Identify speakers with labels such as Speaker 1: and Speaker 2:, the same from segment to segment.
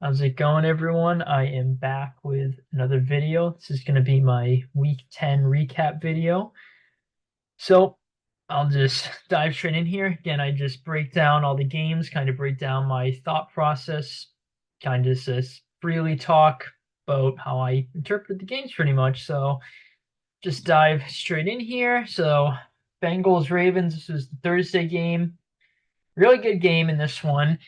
Speaker 1: How's it going, everyone? I am back with another video. This is going to be my Week 10 recap video. So I'll just dive straight in here. Again, I just break down all the games, kind of break down my thought process, kind of just freely talk about how I interpret the games pretty much. So just dive straight in here. So Bengals Ravens, this was the Thursday game. Really good game in this one.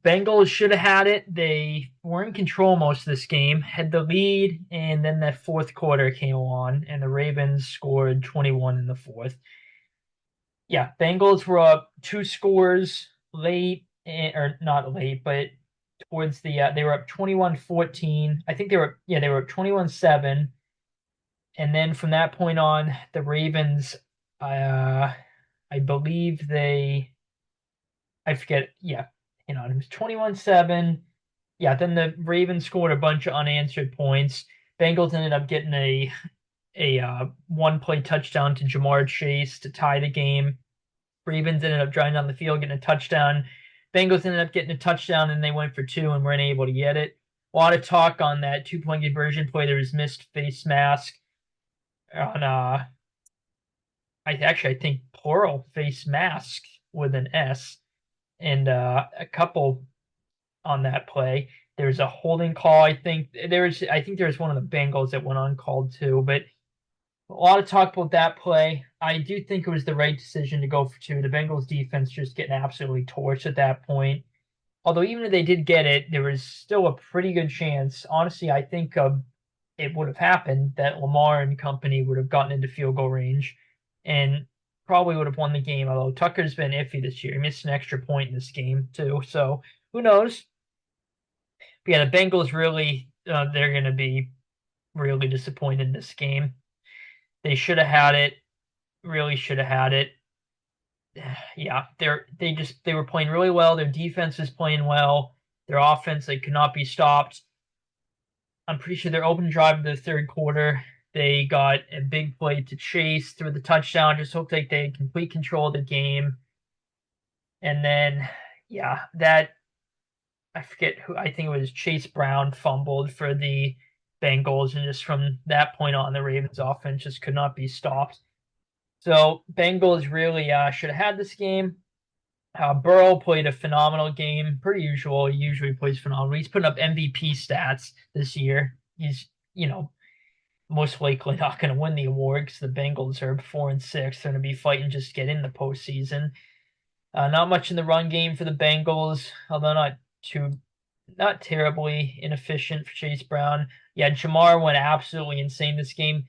Speaker 1: Bengals should have had it. They were in control most of this game, had the lead, and then that fourth quarter came on, and the Ravens scored 21 in the fourth. Yeah, Bengals were up two scores late, or not late, but towards they were up 21-14. I think they were up 21-7. And then from that point on, the Ravens, uh, I believe I forget, yeah, it was 21-7. Yeah, then the Ravens scored a bunch of unanswered points. Bengals ended up getting a one play touchdown to Jamar Chase to tie the game. Ravens ended up driving down the field, getting a touchdown. Bengals ended up getting a touchdown, and they went for two and weren't able to get it. A lot of talk on that 2 point conversion play. There was missed face mask on I think plural face mask with an S, and a couple on that play. There's a holding call. I think there was one of the Bengals that went uncalled too, but a lot of talk about that play. I do think it was the right decision to go for two. The Bengals defense just getting absolutely torched at that point. Although even if they did get it, there was still a pretty good chance. Honestly, I think it would have happened that Lamar and company would have gotten into field goal range and probably would have won the game. Although Tucker's been iffy this year, he missed an extra point in this game too. So who knows? But yeah, the Bengals really they're going to be really disappointed in this game. They should have had it. Really should have had it. Yeah, they were playing really well. Their defense is playing well. Their offense, they could not be stopped. I'm pretty sure their open drive of the third quarter, they got a big play to Chase through the touchdown. Just looked like they had complete control of the game. And then, yeah, that I forget who, I think it was Chase Brown fumbled for the Bengals, and just from that point on, the Ravens offense just could not be stopped. So Bengals really should have had this game. Burrow played a phenomenal game, pretty usual. He usually plays phenomenal. He's putting up MVP stats this year. He's, most likely not going to win the award because the Bengals are 4-6. They're going to be fighting just to get in the postseason. Not much in the run game for the Bengals, although not terribly inefficient for Chase Brown. Yeah, Jamar went absolutely insane this game.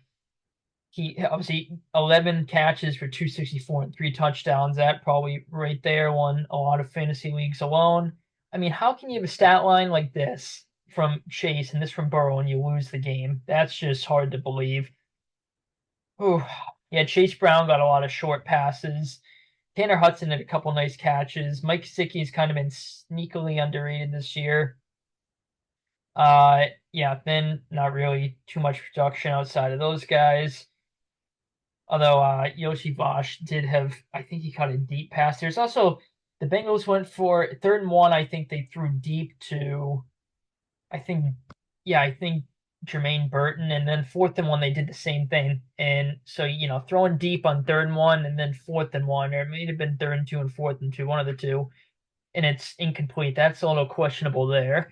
Speaker 1: He obviously 11 catches for 264 and three touchdowns. That probably right there won a lot of fantasy leagues alone. I mean, how can you have a stat line like this from Chase and this from Burrow and you lose the game? That's just hard to believe. Ooh. Yeah, Chase Brown got a lot of short passes. Tanner Hudson had a couple nice catches. Mike Gesicki's kind of been sneakily underrated this year. Yeah, then not really too much production outside of those guys. Although Yoshi Vosh did have, I think he caught a deep pass. There's also the Bengals went for 3rd and 1. I think they threw deep to, I think, yeah, I think Jermaine Burton, and then 4th and 1 they did the same thing. And so throwing deep on 3rd and 1, and then 4th and 1, or it may have been 3rd and 2 and 4th and 2, one of the two, and it's incomplete. That's a little questionable there.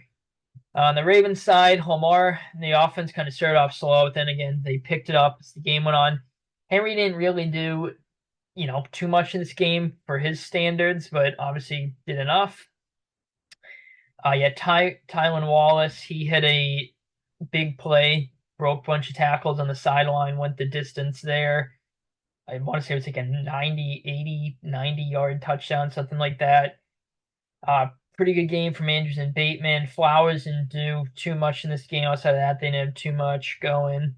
Speaker 1: On the Ravens side, Lamar and the offense kind of started off slow, but then again they picked it up as the game went on. Henry didn't really do too much in this game for his standards, but obviously did enough. Yeah, Tylan Wallace, he had a big play, broke a bunch of tackles on the sideline, went the distance there. I want to say it was like a 90, 80, 90-yard touchdown, something like that. Pretty good game from Andrews and Bateman. Flowers didn't do too much in this game. Outside of that, they didn't have too much going.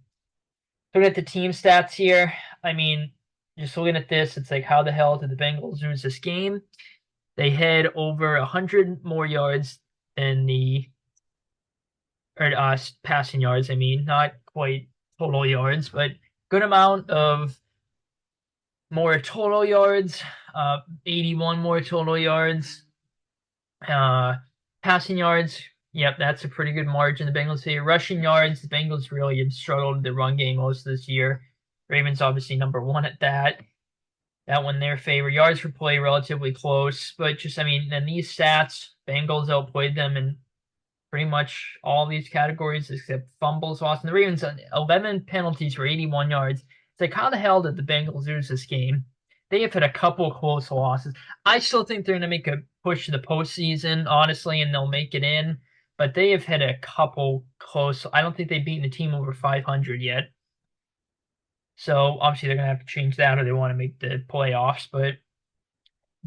Speaker 1: Looking at the team stats here, I mean, just looking at this, it's like, how the hell did the Bengals lose this game? They had over 100 more yards than or passing yards. I mean, not quite total yards, but good amount of more total yards. 81 more total yards. Uh, Passing yards Yep, that's a pretty good margin. The Bengals here. Rushing yards, the Bengals really have struggled with the run game most of this year. Ravens obviously number one at that. That one their favor. Yards per play relatively close, but just I mean, in these stats, Bengals outplayed them in pretty much all these categories except fumbles lost. And the Ravens 11 penalties for 81 yards. It's like how the hell did the Bengals lose this game? They have had a couple close losses. I still think they're going to make a push to the postseason, honestly, and they'll make it in. But they have had a couple close. I don't think they've beaten a team over 500 yet. So obviously they're going to have to change that or they want to make the playoffs. But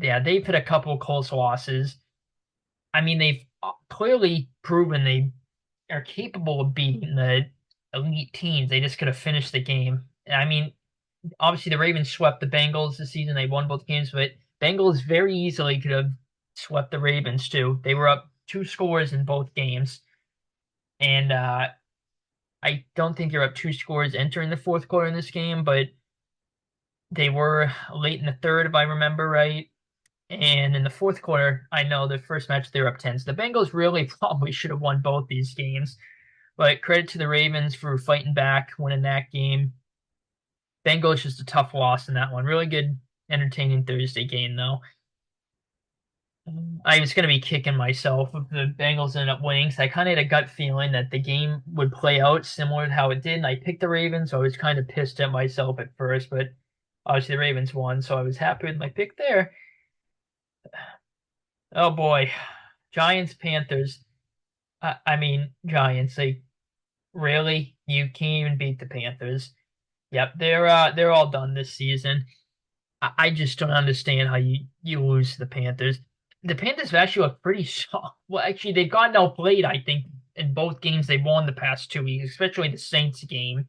Speaker 1: yeah, they've had a couple close losses. I mean, they've clearly proven they are capable of beating the elite teams. They just could have finished the game. I mean, obviously the Ravens swept the Bengals this season. They won both games, but Bengals very easily could have swept the Ravens too. They were up 2 scores in both games, and I don't think they're up 2 scores entering the fourth quarter in this game, but they were late in the third, if I remember right. And in the fourth quarter, I know the first match they were up 10. So the Bengals really probably should have won both these games. But credit to the Ravens for fighting back, winning that game. Bengals just a tough loss in that one. Really good, entertaining Thursday game, though. I was going to be kicking myself if the Bengals ended up winning. So I kind of had a gut feeling that the game would play out similar to how it did. And I picked the Ravens, so I was kind of pissed at myself at first. But obviously the Ravens won, so I was happy with my pick there. Oh boy, Giants Panthers. I mean Giants. Like really, you can't even beat the Panthers. Yep, they're all done this season. I just don't understand how you lose to the Panthers. The Panthers have actually looked pretty soft. Well, actually, they've gotten outplayed. I think in both games they've won the past 2 weeks, especially the Saints game.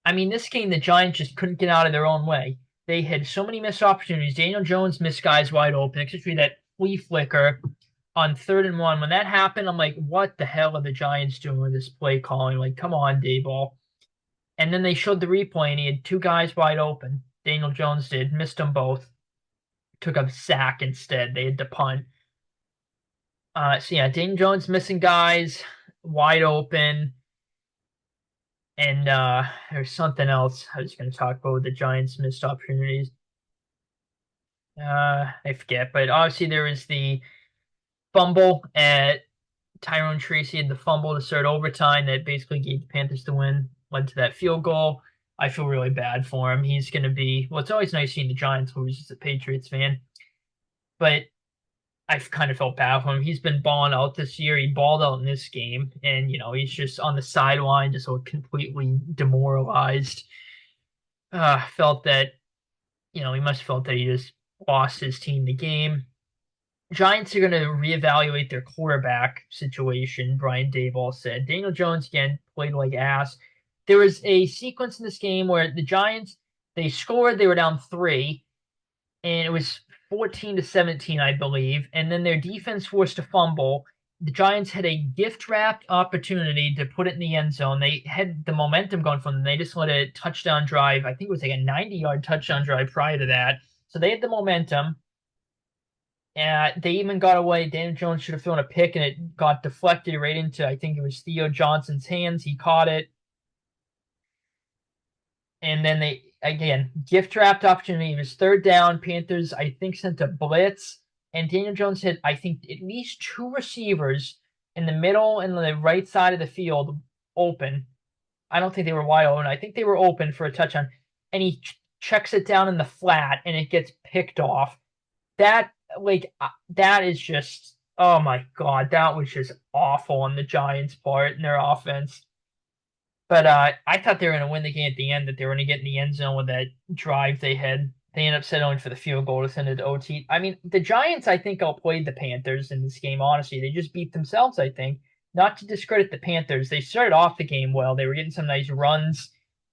Speaker 1: I mean, this game the Giants just couldn't get out of their own way. They had so many missed opportunities. Daniel Jones missed guys wide open, especially that flea flicker on 3rd and 1. When that happened, I'm like, what the hell are the Giants doing with this play calling? Like, come on, Daboll. And then they showed the replay, and he had 2 guys wide open. Daniel Jones did, missed them both. Took a sack instead. They had to punt. So yeah, Daniel Jones missing guys wide open. And there's something else I was going to talk about with the Giants' missed opportunities. I forget, but obviously there was the fumble at Tyrone Tracy had the fumble to start overtime that basically gave the Panthers the win, led to that field goal. I feel really bad for him. He's going to be, well, it's always nice seeing the Giants lose as a Patriots fan, but I've kind of felt bad for him. He's been balling out this year. He balled out in this game, and, he's just on the sideline, just so completely demoralized. Felt that, he must have felt that he just lost his team the game. Giants are going to reevaluate their quarterback situation, Brian Daboll said. Daniel Jones, again, played like ass. There was a sequence in this game where the Giants, they scored, they were down 3, and it was 14-17, I believe, and then their defense forced a fumble. The Giants had a gift-wrapped opportunity to put it in the end zone. They had the momentum going from them. They just let a touchdown drive. I think it was like a 90-yard touchdown drive prior to that. So they had the momentum. They even got away. Daniel Jones should have thrown a pick, and it got deflected right into, I think it was Theo Johnson's hands. He caught it. And then they, again, gift wrapped opportunity. It was 3rd down. Panthers, I think, sent a blitz. And Daniel Jones had, I think, at least 2 receivers in the middle and the right side of the field open. I don't think they were wide open. I think they were open for a touchdown. And he checks it down in the flat, and it gets picked off. That is just, oh my God, that was just awful on the Giants' part in their offense. But I thought they were going to win the game at the end, that they were going to get in the end zone with that drive they had. They ended up settling for the field goal to send it to OT. I mean, the Giants, I think, outplayed the Panthers in this game, honestly. They just beat themselves, I think. Not to discredit the Panthers. They started off the game well. They were getting some nice runs,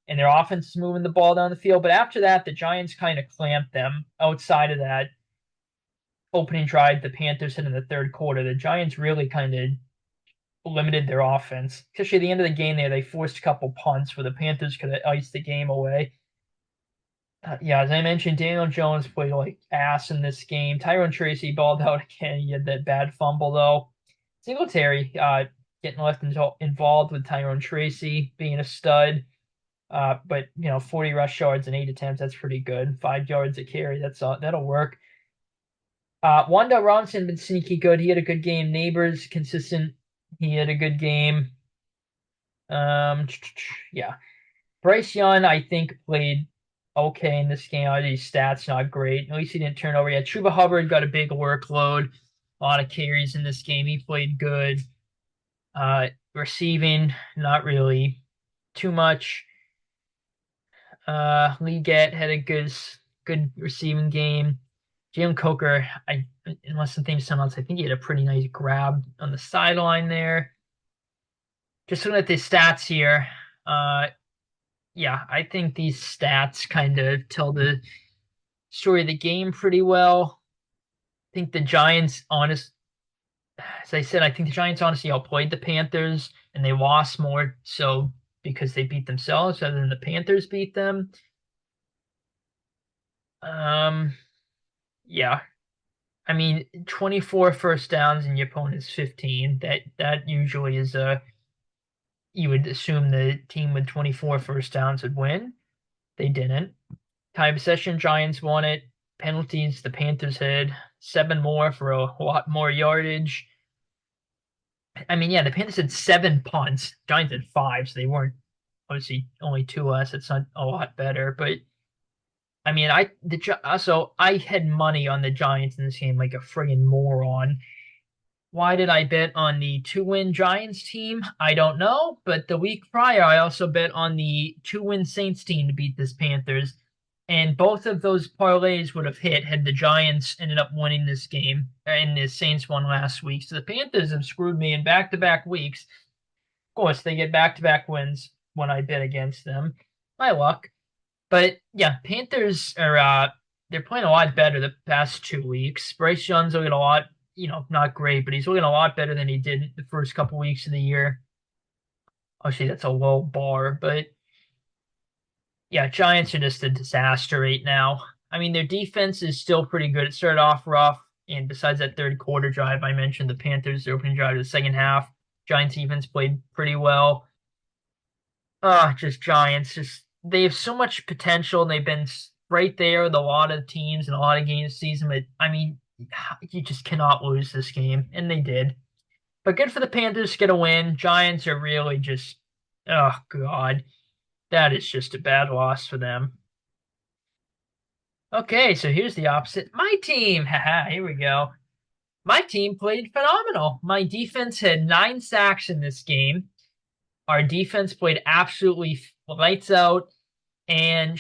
Speaker 1: and their offense was moving the ball down the field. But after that, the Giants kind of clamped them outside of that opening drive the Panthers had in the 3rd quarter. The Giants really kind of limited their offense. Especially at the end of the game there, they forced a couple punts where the Panthers could have iced the game away. Yeah, as I mentioned, Daniel Jones played like ass in this game. Tyrone Tracy balled out again. He had that bad fumble, though. Singletary getting left involved with Tyrone Tracy being a stud. But 40 rush yards and 8 attempts, that's pretty good. 5 yards a carry, that'll work. Wanda Robinson been sneaky good. He had a good game. Neighbors consistent. He had a good game. Yeah. Bryce Young, I think, played okay in this game. His stats not great. At least he didn't turn over yet. Chuba Hubbard got a big workload, a lot of carries in this game. He played good. Receiving, not really too much. Lee Gett had a good receiving game. Jalen Coker, unless something else, I think he had a pretty nice grab on the sideline there. Just looking at the stats here, yeah, I think these stats kind of tell the story of the game pretty well. I think the Giants, as I said, I think the Giants honestly outplayed the Panthers, and they lost more so because they beat themselves rather than the Panthers beat them. Yeah. I mean, 24 first downs and your opponent's 15. That usually is you would assume the team with 24 first downs would win. They didn't. Time possession, Giants won it. Penalties, the Panthers had 7 more for a lot more yardage. I mean, yeah, the Panthers had 7 punts. Giants had 5, so they weren't obviously only 2 less. It's not a lot better, but I mean, I had money on the Giants in this game like a friggin' moron. Why did I bet on the 2-win Giants team? I don't know, but the week prior I also bet on the 2-win Saints team to beat this Panthers, and both of those parlays would have hit had the Giants ended up winning this game, and the Saints won last week. So the Panthers have screwed me in back-to-back weeks. Of course, they get back-to-back wins when I bet against them. My luck. But yeah, Panthers are they're playing a lot better the past 2 weeks. Bryce Young's looking a lot, not great, but he's looking a lot better than he did the first couple weeks of the year. Obviously, that's a low bar, but yeah, Giants are just a disaster right now. I mean, their defense is still pretty good. It started off rough, and besides that third quarter drive I mentioned, the Panthers' opening drive of the second half, Giants defense played pretty well. Just Giants, they have so much potential, and they've been right there with a lot of teams and a lot of games this season. But I mean, you just cannot lose this game, and they did. But good for the Panthers to get a win. Giants are really just, oh god, that is just a bad loss for them. Okay, so here's the opposite. My team, haha, here we go. My team played phenomenal. My defense had 9 sacks in this game. Our defense played absolutely lights out, and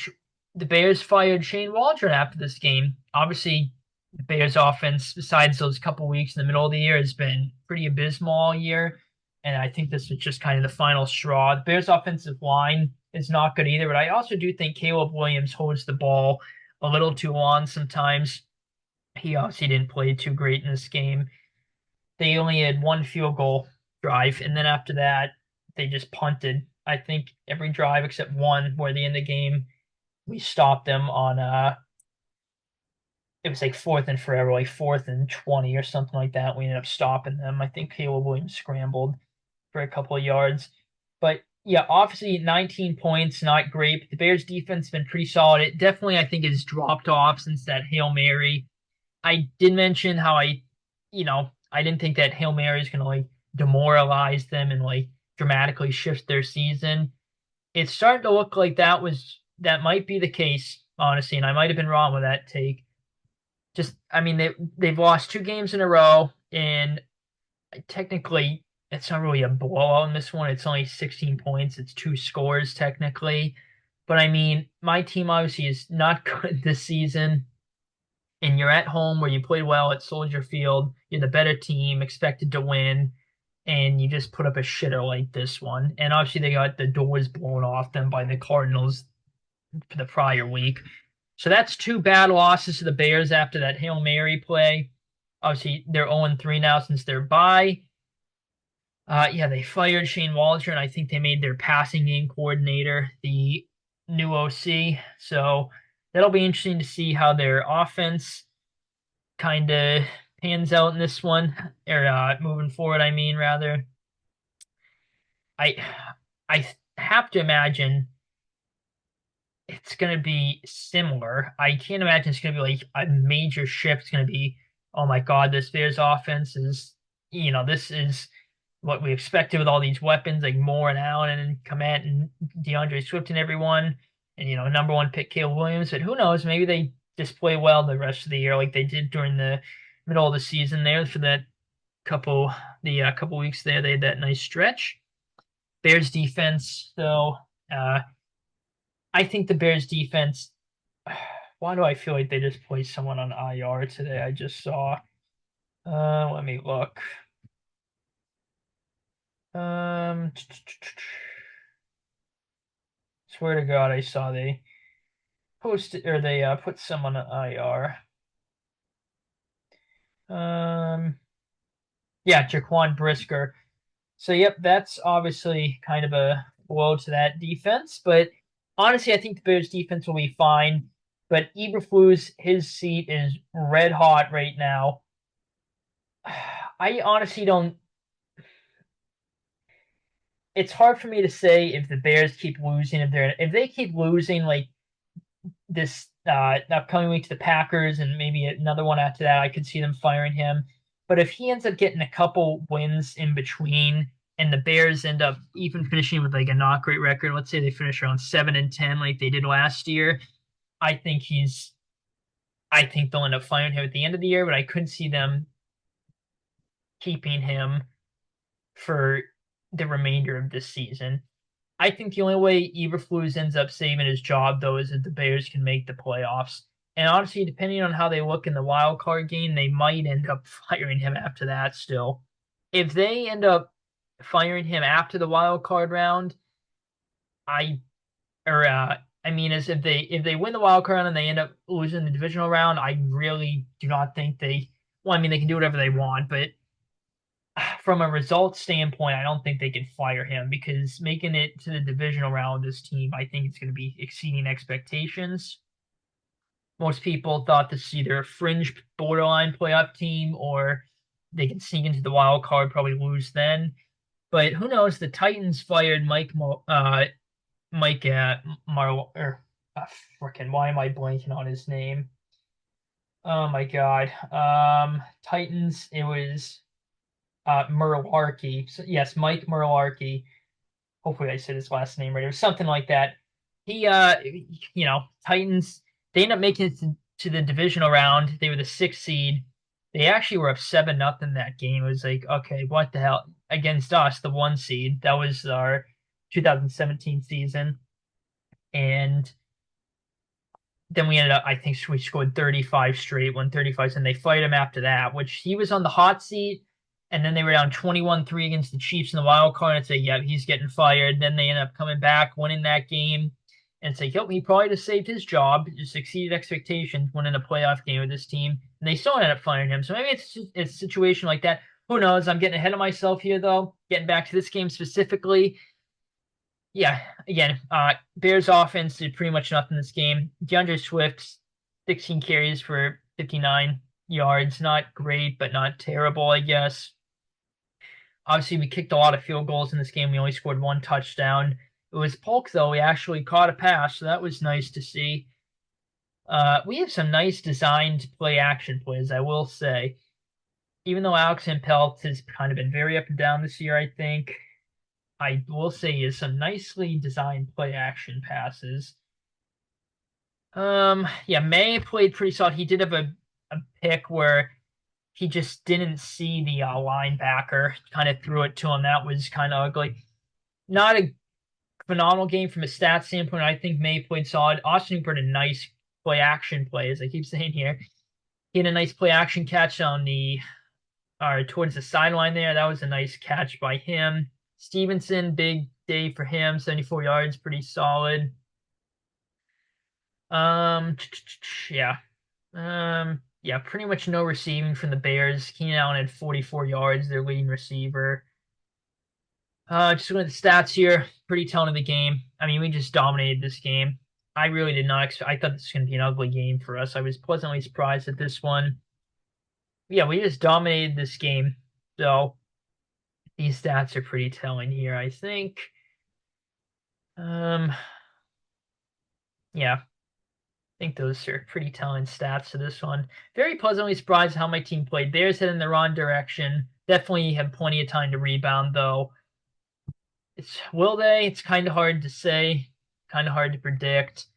Speaker 1: the Bears fired Shane Waldron after this game. Obviously, the Bears offense, besides those couple weeks in the middle of the year, has been pretty abysmal all year. And I think this was just kind of the final straw. The Bears offensive line is not good either, but I also do think Caleb Williams holds the ball a little too long sometimes. He obviously didn't play too great in this game. They only had 1 field goal drive, and then after that, they just punted. I think every drive except one where the end of the game we stopped them on it was like 4th and forever, like 4th and 20 or something like that. We ended up stopping them. I think Caleb Williams scrambled for a couple of yards. But yeah, obviously 19 points, not great. But the Bears defense has been pretty solid. It definitely, I think, has dropped off since that Hail Mary. I did mention how I didn't think that Hail Mary is gonna like demoralize them and like dramatically shift their season. It's starting to look like that might be the case, honestly, and I might have been wrong with that take. Just, I mean, they've lost 2 games in a row, and technically it's not really a blowout in this one. It's only 16 points. It's 2 scores technically, but I mean, my team obviously is not good this season. And you're at home where you played well at Soldier Field. You're the better team, expected to win, and you just put up a shitter like this one. And obviously, they got the doors blown off them by the Cardinals for the prior week. So that's 2 bad losses to the Bears after that Hail Mary play. Obviously, they're 0-3 now since their bye. Yeah, they fired Shane Waldron. I think they made their passing game coordinator the new OC. So that'll be interesting to see how their offense kind of pans out in this one, or moving forward, I mean, rather. I I have to imagine it's going to be similar. I can't imagine it's going to be like a major shift. It's going to be, oh my God, this Bears offense is, this is what we expected with all these weapons like Moore and Allen and Komet and DeAndre Swift and everyone, and number one pick Caleb Williams. But who knows? Maybe they just play well the rest of the year like they did during the middle of the season there for that couple couple weeks there. They had that nice stretch. Bears defense, though. I think the Bears defense. Why do I feel like they just placed someone on IR today? I just saw. Let me look. Swear to God, I saw they posted or they put someone on IR. Yeah, Jaquan Brisker. So, yep, that's obviously kind of a blow to that defense. But honestly, I think the Bears defense will be fine. But Eberflus, his seat is red hot right now. I honestly don't. It's hard for me to say if the Bears keep losing. If they keep losing like this upcoming week to the Packers and maybe another one after that, I could see them firing him. But if he ends up getting a couple wins in between and the Bears end up even finishing with like a not great record, let's say they finish around 7-10 like they did last year, I think they'll end up firing him at the end of the year, but I couldn't see them keeping him for the remainder of this season. I think the only way Eberflus ends up saving his job, though, is if the Bears can make the playoffs. And honestly, depending on how they look in the wild card game, they might end up firing him after that still. If they end up firing him after the wild card round, I or I mean, as if they win the wild card round and they end up losing the divisional round, I really do not think they. Well, I mean, they can do whatever they want, but from a results standpoint, I don't think they can fire him because making it to the divisional round with this team, I think it's going to be exceeding expectations. Most people thought this is either a fringe borderline playoff team or they can sneak into the wild card, probably lose then. But who knows? The Titans fired Mike Mar or freaking why am I blanking on his name? Oh my God. Titans. It was Mularkey. So, yes, Mike Mularkey. Hopefully I said his last name right. It was something like that. He, Titans, they ended up making it to the divisional round. They were the sixth seed. They actually were up 7-0 that game. It was like, okay, what the hell? Against us, the one seed. That was our 2017 season. And then we ended up, I think we scored 35 straight, 135, and they fight him after that, which he was on the hot seat. And then they were down 21-3 against the Chiefs in the wild card and say, yeah, he's getting fired. Then they end up coming back, winning that game. And say, yep, he probably just saved his job, just exceeded expectations, winning a playoff game with this team. And they still ended up firing him. So maybe it's a situation like that. Who knows? I'm getting ahead of myself here, though. Getting back to this game specifically. Yeah, again, Bears offense did pretty much nothing this game. DeAndre Swift, 16 carries for 59 yards. Not great, but not terrible, I guess. Obviously, we kicked a lot of field goals in this game. We only scored one touchdown. It was Polk, though. He actually caught a pass, so that was nice to see. We have some nice designed play action plays, I will say. Even though Alex Impelt has kind of been very up and down this year, I think, I will say he has some nicely designed play action passes. Yeah, May played pretty solid. He did have a pick where he just didn't see the linebacker, kind of threw it to him. That was kind of ugly. Not a phenomenal game from a stat standpoint. I think May played solid. Austin Hooper had a nice play action play, as I keep saying here. He had a nice play action catch on the towards the sideline there. That was a nice catch by him. Stevenson, big day for him, 74 yards, pretty solid. Yeah. Yeah, pretty much no receiving from the Bears. Keenan Allen had 44 yards, their leading receiver. Just looking at the stats here, pretty telling of the game. I mean, we just dominated this game. I really did not expect. I thought this was going to be an ugly game for us. I was pleasantly surprised at this one. Yeah, we just dominated this game. So these stats are pretty telling here, I think. Um, yeah, I think those are pretty telling stats to this one. Very pleasantly surprised how my team played. Theirs headed in the wrong direction. Definitely have plenty of time to rebound, though. Will they? It's kind of hard to say, kind of hard to predict.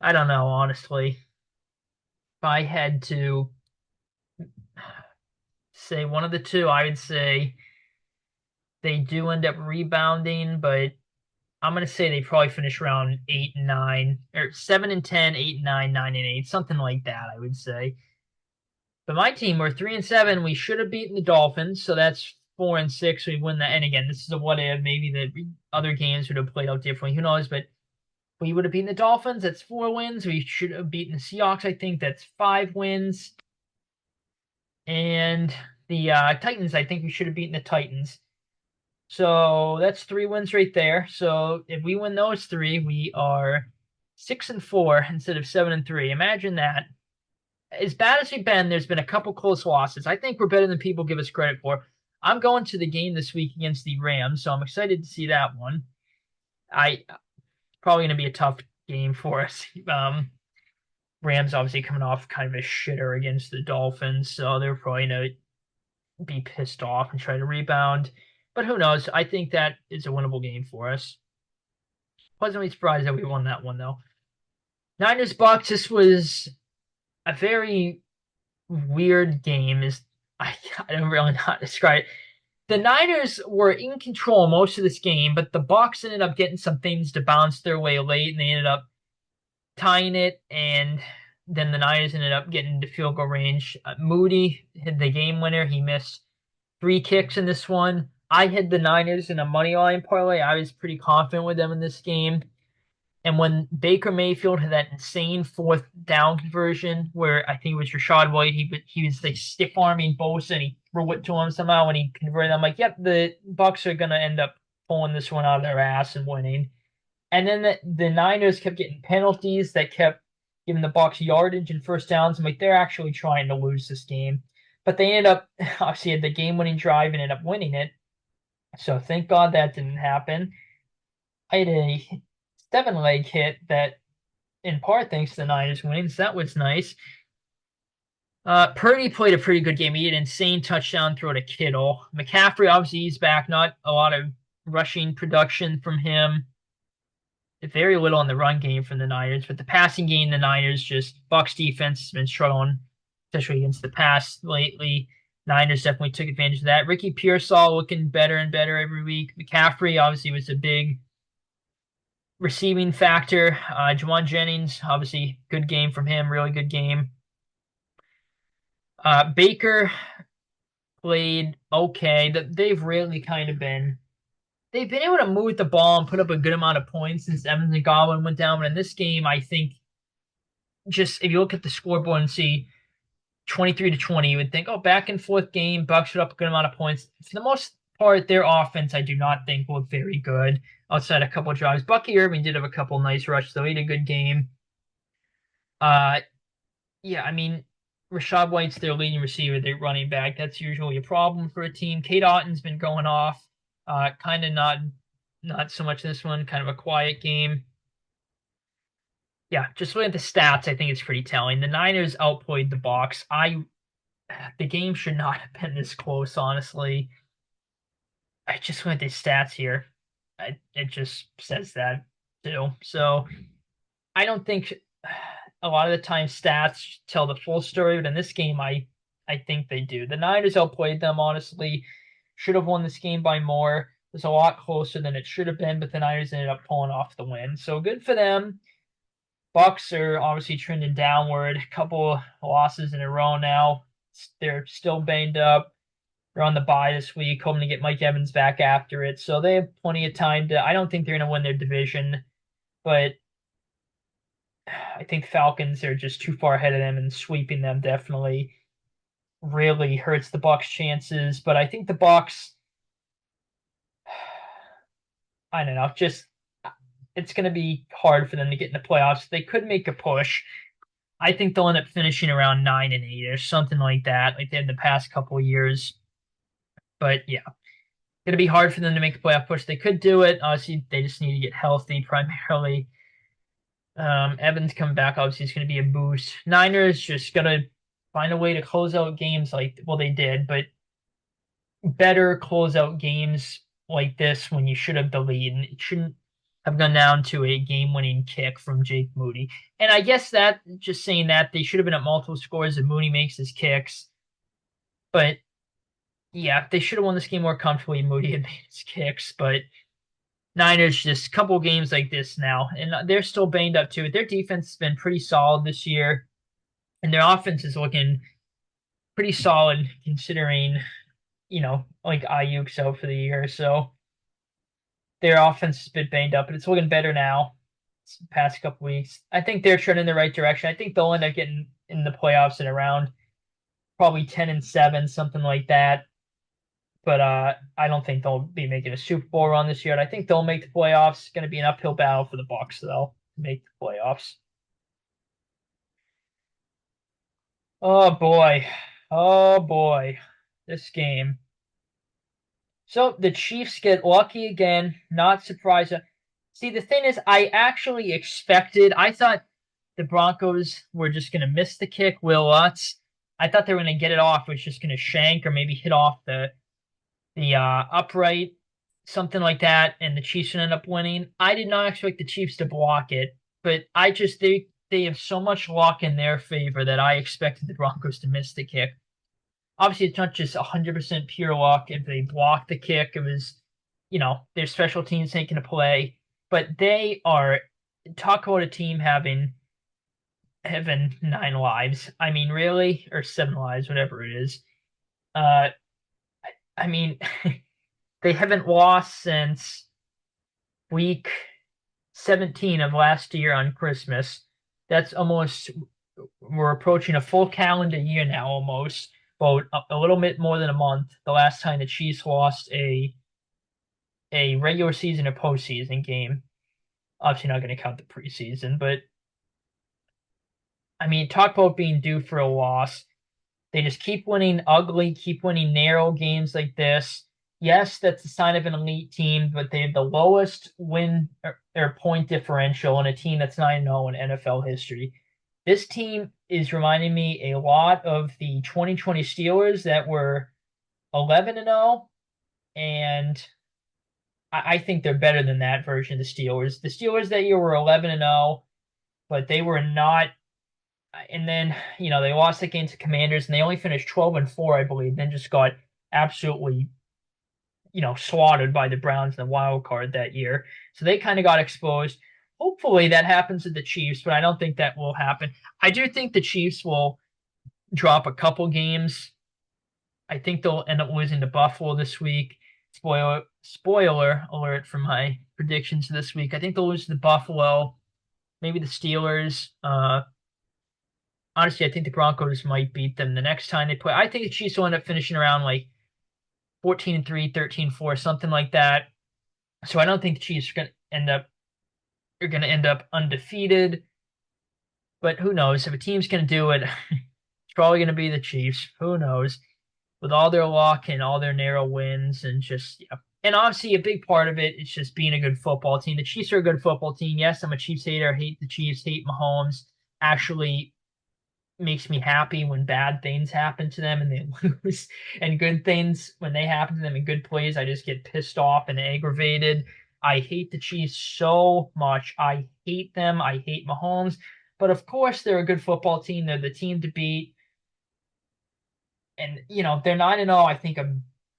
Speaker 1: I don't know, honestly. If I had to say one of the two, I would say they do end up rebounding, but I'm gonna say they probably finish around 8 and 9, or 7 and 10, 8 and 9, 9 and 8, something like that. I would say. But my team, we're 3 and 7. We should have beaten the Dolphins, so that's 4 and 6. We win that. And again, this is a what if. Maybe the other games would have played out differently. Who knows? But we would have beaten the Dolphins. That's 4 wins. We should have beaten the Seahawks. I think that's 5 wins. And the Titans, I think we should have beaten the Titans. So that's 3 wins right there. So if we win those three, we are 6 and 4 instead of 7 and 3. Imagine that. As bad as we've been, there's been a couple close losses. I think we're better than people give us credit for. I'm going to the game this week against the Rams, so I'm excited to see that one. I Probably going to be a tough game for us. Rams obviously coming off kind of a shitter against the Dolphins, so they're probably going to be pissed off and try to rebound. But who knows? I think that is a winnable game for us. Pleasantly surprised that we won that one though. Niners Bucks. This was a very weird game. I don't really know how to describe it. The Niners were in control most of this game, but the Bucks ended up getting some things to bounce their way late, and they ended up tying it. And then the Niners ended up getting to field goal range. Moody hit the game winner. He missed 3 kicks in this one. I had the Niners in a money line parlay. I was pretty confident with them in this game. And when Baker Mayfield had that insane fourth down conversion, where I think it was Rashad White, he was like stiff arming Bosa and he threw it to him somehow and he converted. I'm like, yep, the Bucks are gonna end up pulling this one out of their ass and winning. And then the Niners kept getting penalties that kept giving the Bucks yardage and first downs. I'm like, they're actually trying to lose this game, but they ended up obviously had the game-winning drive and ended up winning it. So thank God that didn't happen. I had a 7 leg hit that in part thanks to the Niners winning, so that was nice. Purdy played a pretty good game. He had an insane touchdown throw to Kittle. McCaffrey, obviously, he's back. Not a lot of rushing production from him. Very little in the run game from the Niners, but the passing game, the Niners just Bucks defense has been struggling, especially against the pass lately. Niners definitely took advantage of that. Ricky Pearsall looking better and better every week. McCaffrey obviously was a big receiving factor. Juwan Jennings, obviously, good game from him, really good game. Baker played okay. They've really kind of been they've been able to move the ball and put up a good amount of points since Evans and Godwin went down. But in this game, I think just if you look at the scoreboard and see 23-20, you would think, oh, back and forth game, Bucks put up a good amount of points. For the most part, their offense I do not think looked very good outside a couple of drives. Bucky Irving did have a couple nice rushes, though. He had a good game. Uh, yeah, I mean, Rashad White's their leading receiver, their running back. That's usually a problem for a team. Kate Otton's been going off. Kind of not so much this one. Kind of a quiet game. Yeah, just looking at the stats, I think it's pretty telling. The Niners outplayed the Bucks. The game should not have been this close, honestly. I just went at the stats here. It just says that too. So I don't think a lot of the time stats tell the full story, but in this game, I think they do. The Niners outplayed them, honestly. Should have won this game by more. It was a lot closer than it should have been, but the Niners ended up pulling off the win. So good for them. Bucks are obviously trending downward. A couple losses in a row now. They're still banged up. They're on the bye this week, hoping to get Mike Evans back after it. So they have plenty of time to. I don't think they're going to win their division, but I think Falcons are just too far ahead of them, and sweeping them definitely really hurts the Bucks' chances. But I think the Bucks, I don't know, just it's going to be hard for them to get in the playoffs. They could make a push. I think they'll end up finishing around 9-8 or something like that, like they had the past couple of years. But yeah, going to be hard for them to make a playoff push. They could do it. Obviously, they just need to get healthy primarily. Evans coming back, obviously, is going to be a boost. Niners just going to find a way to close out games like, well, they did, but better close out games like this when you should have the lead. And it shouldn't have gone down to a game winning kick from Jake Moody. And I guess that, just saying that, they should have been at multiple scores and Moody makes his kicks. But yeah, they should have won this game more comfortably. Moody had made his kicks, but Niners just a couple games like this now, and they're still banged up too. Their defense has been pretty solid this year, and their offense is looking pretty solid considering, like Ayuk's out for the year. So their offense has been banged up, but it's looking better now. It's the past couple weeks. I think they're trending in the right direction. I think they'll end up getting in the playoffs in around probably 10-7, something like that. But I don't think they'll be making a Super Bowl run this year. I think they'll make the playoffs. It's going to be an uphill battle for the Bucs, though, to make the playoffs. Oh boy, oh boy, this game. So the Chiefs get lucky again. Not surprised. See, the thing is, I actually expected. I thought the Broncos were just going to miss the kick. Will Lutz. I thought they were going to get it off. It was just going to shank or maybe hit off the upright, something like that, and the Chiefs would end up winning. I did not expect the Chiefs to block it, but they have so much luck in their favor that I expected the Broncos to miss the kick. Obviously, it's not just 100% pure luck. If they blocked the kick, it was, their special teams taking a play. But they are, talk about a team having 9 lives. I mean, really, or 7 lives, whatever it is. Uh, I mean, they haven't lost since week 17 of last year on Christmas. That's almost, we're approaching a full calendar year now almost. About a little bit more than a month. The last time the Chiefs lost a regular season or postseason game. Obviously not going to count the preseason, but I mean, talk about being due for a loss. They just keep winning ugly, keep winning narrow games like this. Yes, that's a sign of an elite team, but they have the lowest win or point differential in a team that's 9-0 in NFL history. This team is reminding me a lot of the 2020 Steelers that were 11-0, and I think they're better than that version of the Steelers. The Steelers that year were 11-0, but they were not. And then, they lost against the Commanders, and they only finished 12-4, I believe, then just got absolutely, slaughtered by the Browns in the wild card that year. So they kind of got exposed. Hopefully that happens to the Chiefs, but I don't think that will happen. I do think the Chiefs will drop a couple games. I think they'll end up losing to Buffalo this week. Spoiler alert for my predictions this week. I think they'll lose to the Buffalo, maybe the Steelers. Honestly, I think the Broncos might beat them the next time they play. I think the Chiefs will end up finishing around like 14-3, 13-4, something like that. So I don't think the Chiefs are going to end up undefeated. But who knows? If a team's going to do it, it's probably going to be the Chiefs. Who knows? With all their luck and all their narrow wins and just, yeah. And obviously a big part of it is just being a good football team. The Chiefs are a good football team. Yes, I'm a Chiefs hater. I hate the Chiefs, hate Mahomes. Actually makes me happy when bad things happen to them and they lose, and good things when they happen to them in good plays. I just get pissed off and aggravated. I hate the Chiefs so much. I hate them. I hate Mahomes. But of course, they're a good football team. They're the team to beat. And, they're 9-0. I think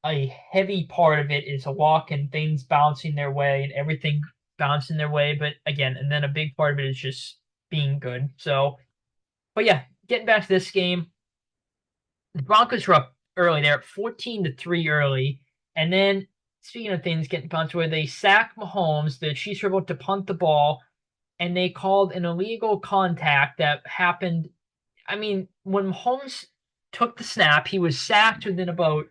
Speaker 1: a heavy part of it is a luck and things bouncing their way and everything bouncing their way. But again, and then a big part of it is just being good. So, but yeah, getting back to this game, the Broncos were up early. They're at 14-3 early. And then, speaking of things getting bounced away, they sack Mahomes. The Chiefs were about to punt the ball, and they called an illegal contact that happened. I mean, when Mahomes took the snap, he was sacked within about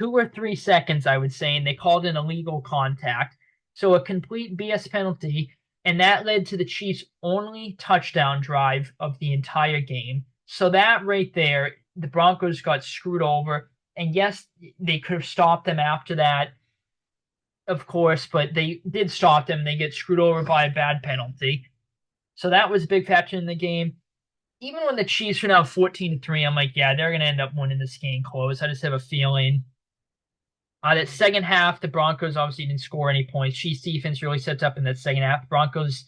Speaker 1: 2 or 3 seconds, I would say, and they called an illegal contact. So a complete BS penalty. and that led to the Chiefs' only touchdown drive of the entire game. So that right there, the Broncos got screwed over. And yes, they could have stopped them after that, of course, but they did stop them. They get screwed over by a bad penalty. So that was a big factor in the game. Even when the Chiefs were now 14-3, I'm like, yeah, they're gonna end up winning this game close. I just have a feeling. That second half, the Broncos obviously didn't score any points. Chiefs defense really sets up in that second half. The Broncos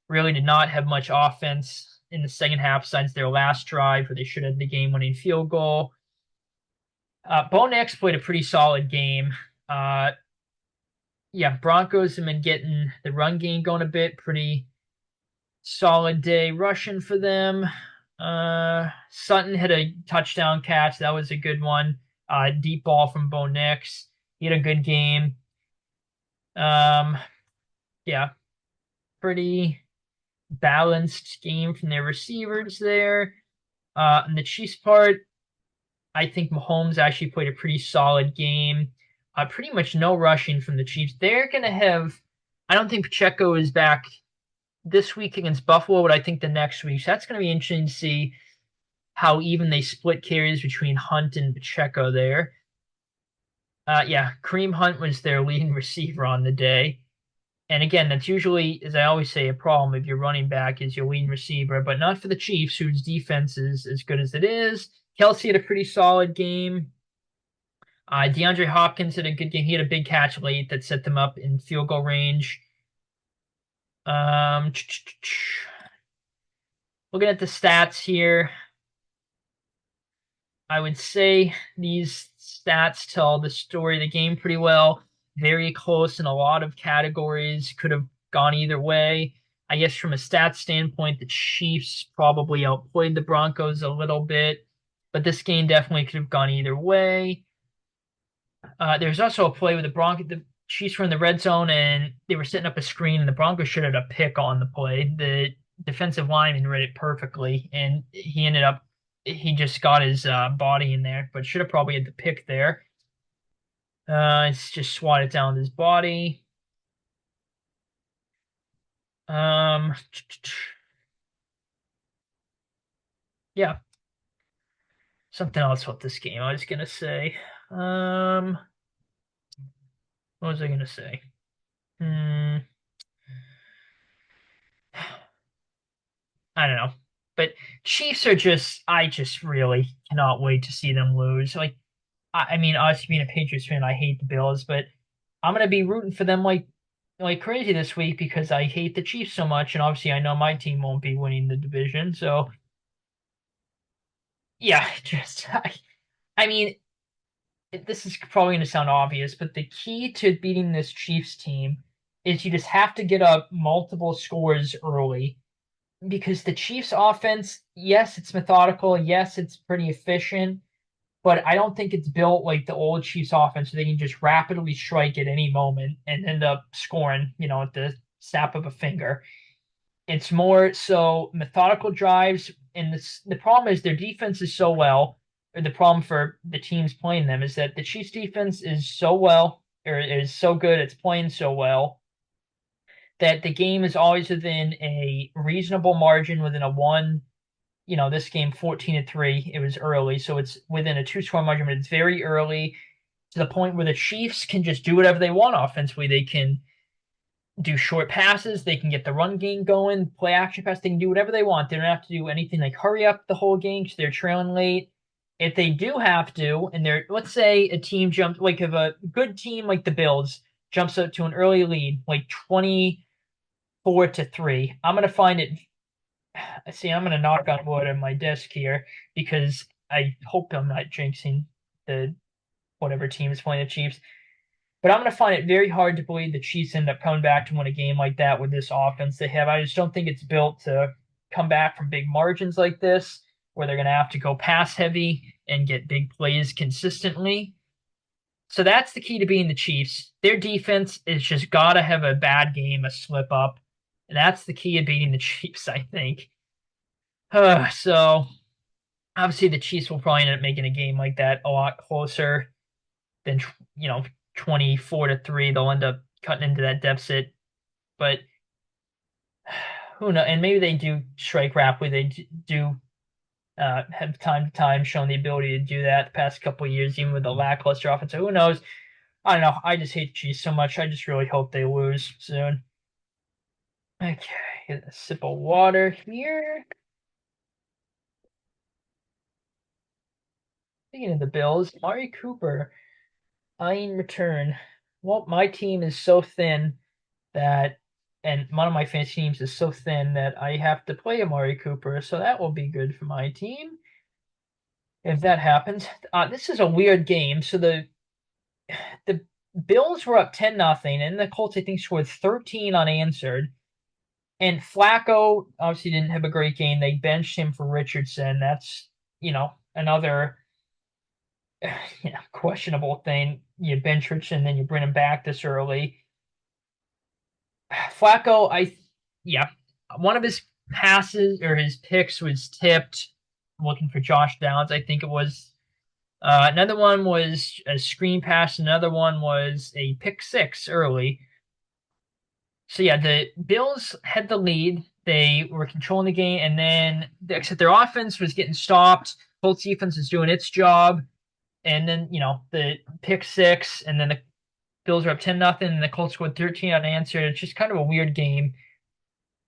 Speaker 1: really did not have much offense in the second half besides their last drive where they should have the game-winning field goal. Bo Nix played a pretty solid game. Uh, yeah, Broncos have been getting the run game going a bit. Pretty solid day rushing for them. Sutton hit a touchdown catch. That was a good one. Deep ball from Bo Nix. He had a good game. Yeah, pretty balanced game from their receivers there. In the Chiefs part, I think Mahomes actually played a pretty solid game. Pretty much no rushing from the Chiefs. They're going to have, I don't think Pacheco is back this week against Buffalo, but I think the next week. So that's going to be interesting to see how even they split carries between Hunt and Pacheco there. Yeah, Kareem Hunt was their leading receiver on the day. And again, that's usually, as I always say, a problem if your running back is your leading receiver, but not for the Chiefs, whose defense is as good as it is. Kelce had a pretty solid game. DeAndre Hopkins had a good game. He had a big catch late that set them up in field goal range. Looking at the stats here, I would say these stats tell the story of the game pretty well. Very close in a lot of categories. Could have gone either way. I guess from a stats standpoint, the Chiefs probably outplayed the Broncos a little bit, but this game definitely could have gone either way. There's also a play with the Chiefs were in the red zone and they were setting up a screen, and the Broncos should have had a pick on the play. The defensive lineman read it perfectly, and he just got his body in there, but should have probably had the pick there. It's just swatted down with his body. Yeah. Something else about this game. I was gonna say. What was I gonna say? I don't know. But Chiefs are I just really cannot wait to see them lose. Like, I mean, obviously being a Patriots fan, I hate the Bills, but I'm gonna be rooting for them like crazy this week because I hate the Chiefs so much, and obviously I know my team won't be winning the division. So yeah, just I mean, this is probably gonna sound obvious, but the key to beating this Chiefs team is you just have to get up multiple scores early because the Chiefs offense, yes, it's methodical, yes, it's pretty efficient, but I don't think it's built like the old Chiefs offense so they can just rapidly strike at any moment and end up scoring, at the snap of a finger. It's more so methodical drives, and the problem is their defense is so well, or the problem for the teams playing them is that the Chiefs defense is so well, or is so good, it's playing so well that the game is always within a reasonable margin, within a one. This game 14-3, it was early, so it's within a two-score margin, but it's very early to the point where the Chiefs can just do whatever they want offensively. They can do short passes, they can get the run game going, play action pass, they can do whatever they want. They don't have to do anything like hurry up the whole game because they're trailing late. If they do have to, and let's say a team jumps, like if a good team like the Bills jumps up to an early lead, like 24-3, I'm gonna find it. See, I'm gonna knock on wood on my desk here because I hope I'm not jinxing the whatever team is playing the Chiefs. But I'm gonna find it very hard to believe the Chiefs end up coming back to win a game like that with this offense they have. I just don't think it's built to come back from big margins like this, where they're gonna have to go pass heavy and get big plays consistently. So that's the key to being the Chiefs. Their defense is just gotta have a bad game, a slip up. And that's the key of beating the Chiefs, I think. So obviously the Chiefs will probably end up making a game like that a lot closer than 24-3. They'll end up cutting into that deficit. But who knows? And maybe they do strike rapidly. They do have time to time shown the ability to do that the past couple of years, even with the lackluster offense. So who knows? I don't know. I just hate the Chiefs so much. I just really hope they lose soon. Okay, get a sip of water here. Speaking of the Bills, Amari Cooper, eyeing return. Well, my team is so thin that, and one of my fantasy teams is so thin that I have to play Amari Cooper, so that will be good for my team if that happens. This is a weird game. So the Bills were up 10-0, and the Colts I think scored 13 unanswered. And Flacco obviously didn't have a great game. They benched him for Richardson. That's another questionable thing. You bench Richardson, then you bring him back this early. Flacco, one of his passes or his picks was tipped. Looking for Josh Downs, I think it was. Another one was a screen pass. Another one was a pick six early. So yeah, the Bills had the lead. They were controlling the game, and then except their offense was getting stopped. Colts defense was doing its job, and then the pick six, and then the Bills were up 10-0, and the Colts scored 13 unanswered. It's just kind of a weird game.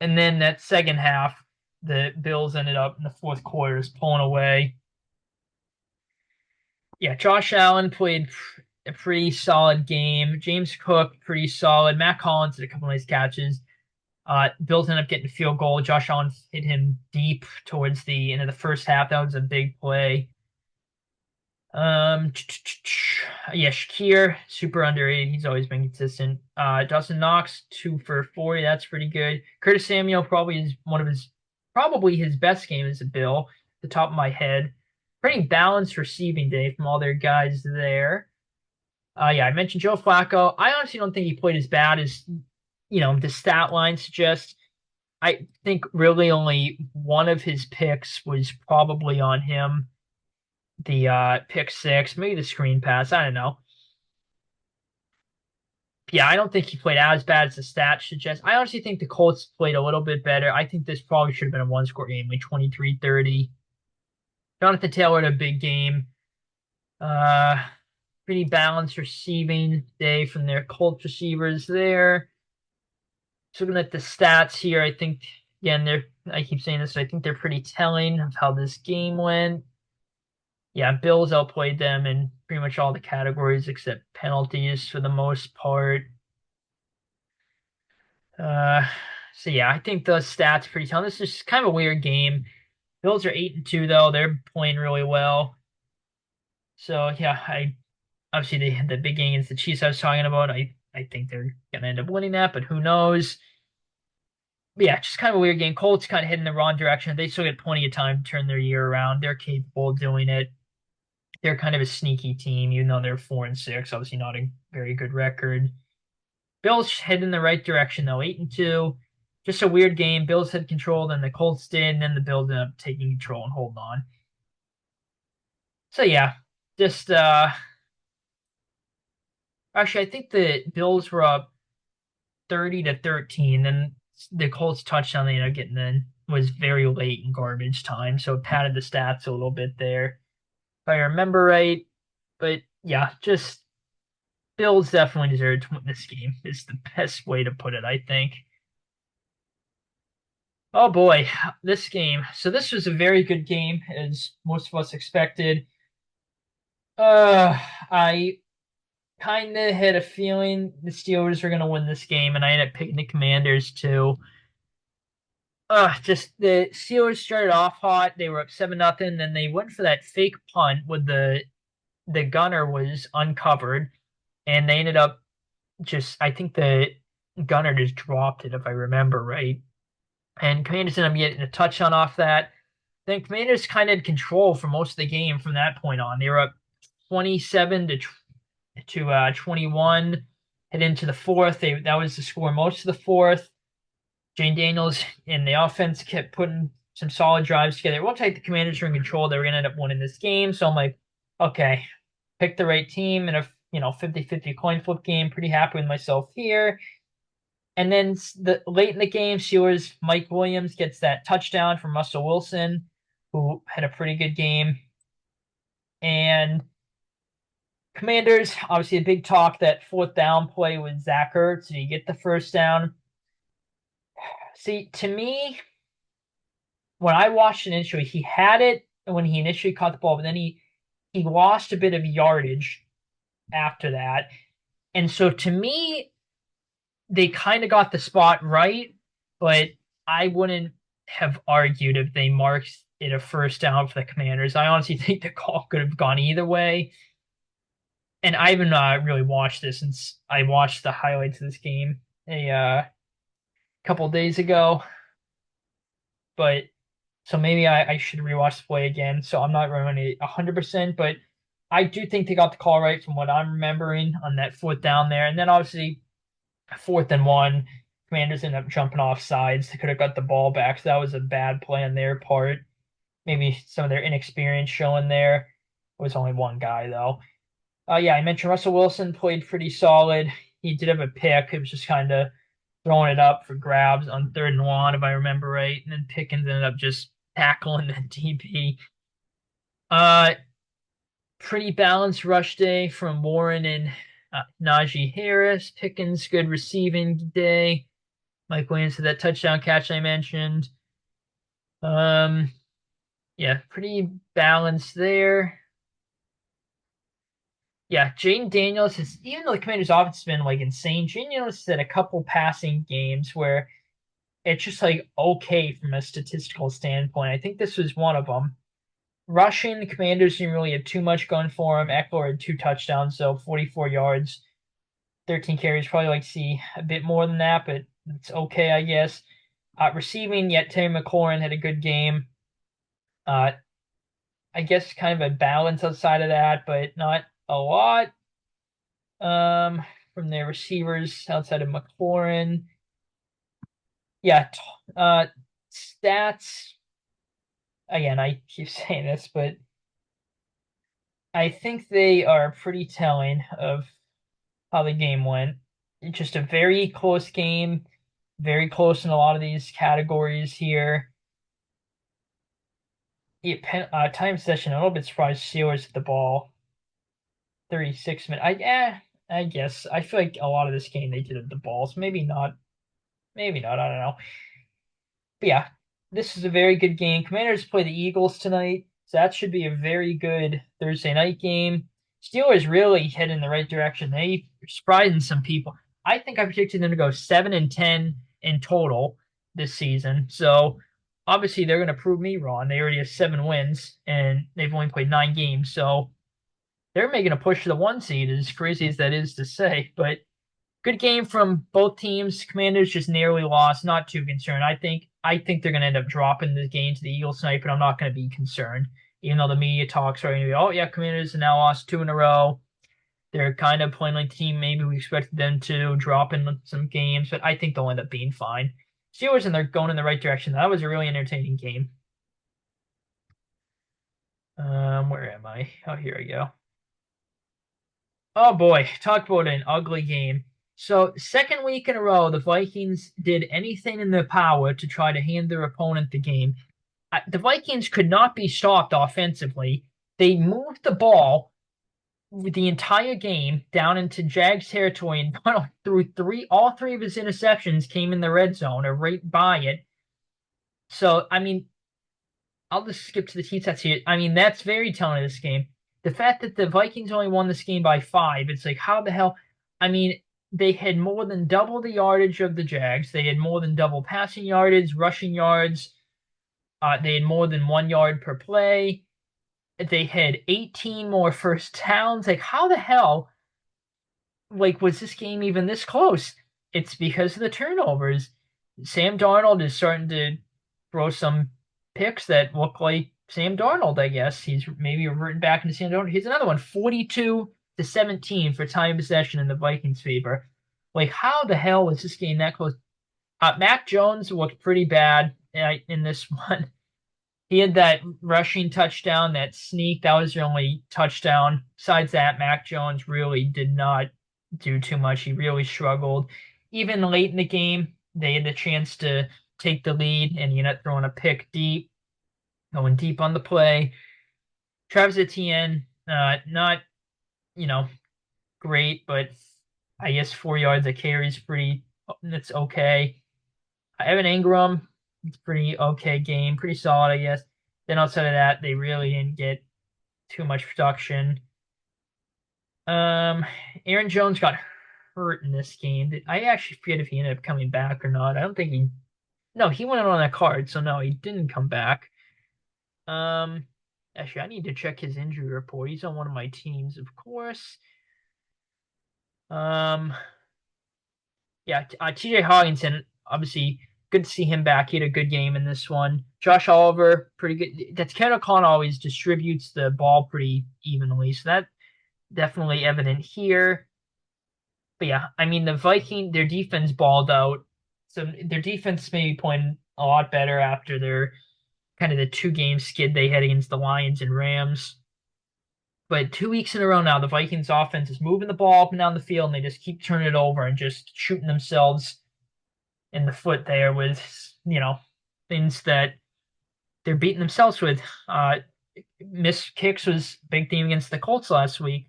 Speaker 1: And then that second half, the Bills ended up in the fourth quarter just pulling away. Yeah, Josh Allen played a pretty solid game. James Cook, pretty solid. Matt Collins did a couple nice catches. Bills ended up getting a field goal. Josh Allen hit him deep towards the end of the first half. That was a big play. Yeah, Shakir, super underrated. He's always been consistent. Dawson Knox, 2 for 40. That's pretty good. Curtis Samuel probably is probably his best game as a Bill, the top of my head. Pretty balanced receiving day from all their guys there. Yeah, I mentioned Joe Flacco. I honestly don't think he played as bad as the stat line suggests. I think really only one of his picks was probably on him. The pick six, maybe the screen pass. I don't know. Yeah, I don't think he played as bad as the stats suggest. I honestly think the Colts played a little bit better. I think this probably should have been a one-score game, like 23-30. Jonathan Taylor had a big game. Pretty balanced receiving day from their Colts receivers there. So looking at the stats here, I think again I keep saying this, I think they're pretty telling of how this game went. Yeah, Bills outplayed them in pretty much all the categories except penalties for the most part. So yeah, I think the stats pretty telling. This is kind of a weird game. Bills are 8-2 though; they're playing really well. So yeah, I obviously the big game against the Chiefs I was talking about. I think they're gonna end up winning that, but who knows? But yeah, just kind of a weird game. Colts kind of heading the wrong direction. They still get plenty of time to turn their year around. They're capable of doing it. They're kind of a sneaky team, even though they're 4-6. Obviously, not a very good record. Bills head in the right direction though, 8-2. Just a weird game. Bills had control, then the Colts did, and then the Bills ended up taking control and holding on. So yeah, just actually, I think the Bills were up 30-13. Then the Colts touchdown they ended up getting in was very late in garbage time, so it padded the stats a little bit there, if I remember right. But yeah, just Bills definitely deserved to win this game. Is the best way to put it, I think. Oh boy, this game. So this was a very good game, as most of us expected. I kind of had a feeling the Steelers were going to win this game, and I ended up picking the Commanders too. Just the Steelers started off hot. They were up 7-0. Then they went for that fake punt with the gunner was uncovered, and they ended up I think the gunner just dropped it if I remember right. And Commanders ended up getting a touchdown off that. Then Commanders kind of had control for most of the game from that point on. They were up 27 to 21. Head into the fourth. That was the score most of the fourth. Jane Daniels and the offense kept putting some solid drives together. It looked like the Commanders were in control. They were going to end up winning this game. So I'm like, okay, pick the right team in a 50-50 coin flip game. Pretty happy with myself here. And then the late in the game, Steelers Mike Williams gets that touchdown from Russell Wilson, who had a pretty good game. And Commanders, obviously a big talk that fourth down play with Zach Ertz. Did he get the first down? See, to me, when I watched it initially, he had it when he initially caught the ball, but then he lost a bit of yardage after that. And so to me, they kind of got the spot right, but I wouldn't have argued if they marked it a first down for the Commanders. I honestly think the call could have gone either way. And I haven't really watched this since I watched the highlights of this game a couple days ago. But so maybe I should rewatch the play again. So I'm not really 100%, but I do think they got the call right from what I'm remembering on that fourth down there. And then obviously 4th and 1, Commanders ended up jumping off sides. They could have got the ball back. So that was a bad play on their part. Maybe some of their inexperience showing there. It was only one guy though. Yeah, I mentioned Russell Wilson played pretty solid. He did have a pick. It was just kind of throwing it up for grabs on 3rd and 1, if I remember right. And then Pickens ended up just tackling the DB. Pretty balanced rush day from Warren and Najee Harris. Pickens, good receiving day. Mike Williams had that touchdown catch I mentioned. Yeah, pretty balanced there. Yeah, Jayden Daniels has, even though the Commanders' offense has been like insane, Jayden Daniels has had a couple passing games where it's just like okay from a statistical standpoint. I think this was one of them. Rushing, the Commanders didn't really have too much going for him. Eckler had 2 touchdowns, so 44 yards, 13 carries. Probably like to see a bit more than that, but it's okay, I guess. Receiving, yet Terry McLaurin had a good game. I guess kind of a balance outside of that, but not a lot. From their receivers outside of McLaurin. Yeah, stats. Again, I keep saying this, but I think they are pretty telling of how the game went. It's just a very close game, very close in a lot of these categories here. Time session, a little bit surprised Steelers at the ball. 36 minutes. I guess. I feel like a lot of this game they did at the ball, so maybe not. Maybe not. I don't know. But yeah, this is a very good game. Commanders play the Eagles tonight, so that should be a very good Thursday night game. Steelers really head in the right direction. They are surprising some people. I think I predicted them to go 7-10 in total this season. So obviously they're going to prove me wrong. They already have 7 wins and they've only played 9 games. So they're making a push to the 1 seed, as crazy as that is to say. But good game from both teams. Commanders just narrowly lost. Not too concerned. I think they're going to end up dropping the game to the Eagles tonight, but I'm not going to be concerned. Even though the media talks are going to be, oh yeah, Commanders have now lost 2 in a row. They're kind of playing like the team maybe we expected them to, drop in some games, but I think they'll end up being fine. Steelers, and they're going in the right direction. That was a really entertaining game. Where am I? Oh, here I go. Oh boy, talk about an ugly game. So, second week in a row, the Vikings did anything in their power to try to hand their opponent the game. The Vikings could not be stopped offensively. They moved the ball the entire game down into Jags territory, and Donald threw all 3 of his interceptions came in the red zone or right by it. So, I mean, I'll just skip to the T stats here. I mean, that's very telling of this game. The fact that the Vikings only won this game by 5, it's like, how the hell? I mean, they had more than double the yardage of the Jags. They had more than double passing yardage, rushing yards. They had more than 1 yard per play. They had 18 more first downs. Like, how the hell, like, was this game even this close? It's because of the turnovers. Sam Darnold is starting to throw some picks that look like Sam Darnold, I guess. He's maybe reverting back into Sam Darnold. Here's another one, 42-17 for time possession in the Vikings' favor. Like, how the hell was this game that close? Mac Jones looked pretty bad in this one. He had that rushing touchdown, that sneak. That was the only touchdown. Besides that, Mac Jones really did not do too much. He really struggled. even late in the game, they had the chance to take the lead, and you ended up throwing a pick deep, going deep on the play. Travis Etienne, not, you know, great, but I guess 4 yards a carry is pretty, that's okay. Evan Ingram, it's pretty okay game, pretty solid, I guess. Then outside of that, they really didn't get too much production. Um, Aaron Jones got hurt in this game. I actually forget if he ended up coming back or not. I don't think he. No, he went on that card, so no, he didn't come back. Um, Actually, I need to check his injury report. He's on one of my teams, of course. Um, yeah, T.J. Hawkinson, obviously, good to see him back. He had a good game in this one. Josh Oliver, pretty good. That's Kendall Conn always distributes the ball pretty evenly, so that definitely evident here. But yeah, I mean the Viking, their defense balled out. So their defense maybe playing a lot better after their kind of the 2 game skid they had against the Lions and Rams. But 2 weeks in a row now, the Vikings offense is moving the ball up and down the field, and they just keep turning it over and just shooting themselves in the foot there with, things that they're beating themselves with. Missed kicks was a big theme against the Colts last week,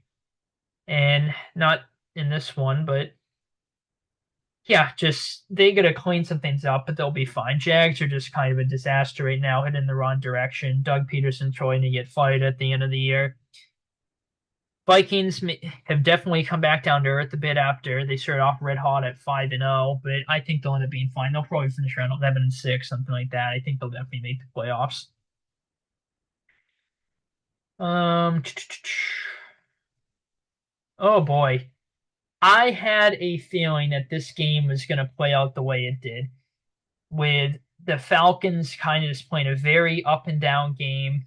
Speaker 1: and not in this one, but yeah, just they gotta clean some things up, but they'll be fine. Jags are just kind of a disaster right now, heading in the wrong direction. Doug Peterson trying to get fired at the end of the year. Vikings have definitely come back down to earth a bit after they started off red hot at 5-0, but I think they'll end up being fine. They'll probably finish around 11-6, something like that. I think they'll definitely make the playoffs. Um, oh boy, I had a feeling that this game was going to play out the way it did, with the Falcons kind of just playing a very up and down game.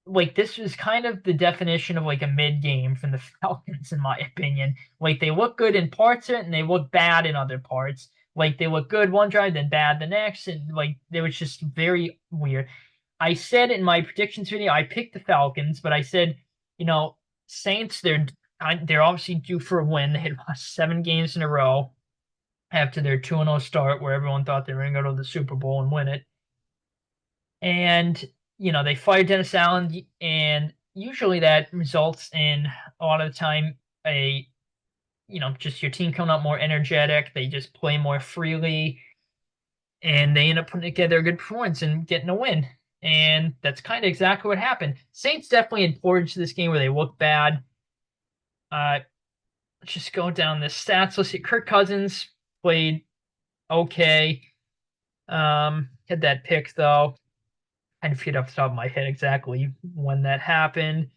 Speaker 1: Like this was kind of the definition of like a mid game from the Falcons, in my opinion. Like they look good in parts of it and they look bad in other parts. Like they look good one drive, then bad the next, and like they was just very weird. I said in my predictions video, I picked the Falcons, but I said, Saints, they're obviously due for a win. They had lost 7 games in a row after their 2-0 start, where everyone thought they were going to go to the Super Bowl and win it. And, they fired Dennis Allen, and usually that results in a lot of the time just your team coming out more energetic. They just play more freely, and they end up putting together a good performance and getting a win. And that's kind of exactly what happened. Saints definitely important to this game where they look bad. Let's just go down the stats. Let's see. Kirk Cousins played okay. Had that pick though. I forget off the top of my head exactly when that happened.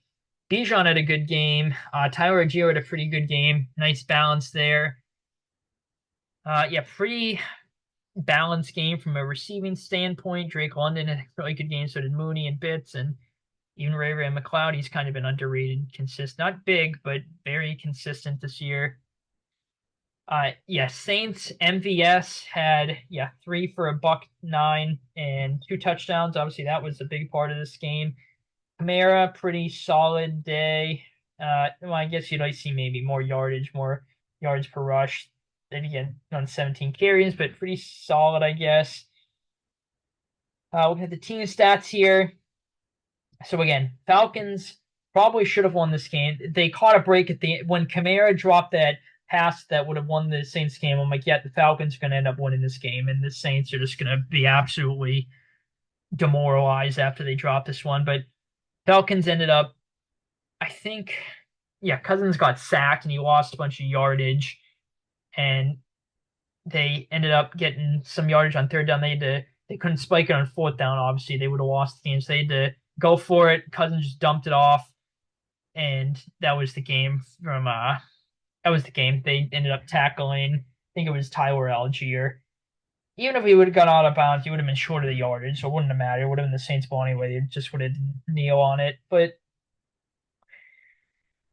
Speaker 1: Bijan had a good game. Tyler Gio had a pretty good game. Nice balance there. Pretty balanced game from a receiving standpoint. Drake London had a really good game, so did Mooney and Bitts, and even Ray McLeod. He's kind of been underrated, consistent, not big, but very consistent this year. Saints MVS had 3 for $109 and 2 touchdowns. Obviously, that was a big part of this game. Kamara, pretty solid day. I guess you'd like to see maybe more yards per rush. Then again, on 17 carries, but pretty solid, I guess. Looking at the team stats here. So again, Falcons probably should have won this game. They caught a break when Kamara dropped that pass that would have won the Saints game. I'm like, yeah, the Falcons are going to end up winning this game, and the Saints are just going to be absolutely demoralized after they drop this one. But Falcons ended up, I think, Cousins got sacked and he lost a bunch of yardage, and they ended up getting some yardage on third down. They couldn't spike it on fourth down. Obviously, they would have lost the game, so they had to go for it. Cousins just dumped it off, and that was the game. They ended up tackling, I think it was Tyler Algier. Even if he would have gone out of bounds, he would have been short of the yardage, so it wouldn't have mattered. It would have been the Saints ball anyway. They just would have kneel on it. But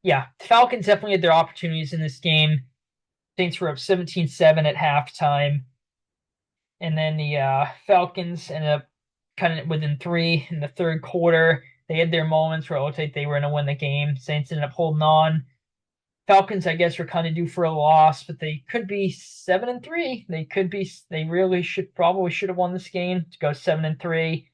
Speaker 1: yeah, the Falcons definitely had their opportunities in this game. Saints were up 17-7 at halftime. And then the Falcons ended up kind of within 3 in the third quarter. They had their moments where it looked like they were going to win the game. Saints ended up holding on. Falcons, I guess, are kind of due for a loss, but they could be 7-3. They could be. They really should have won this game to go 7-3.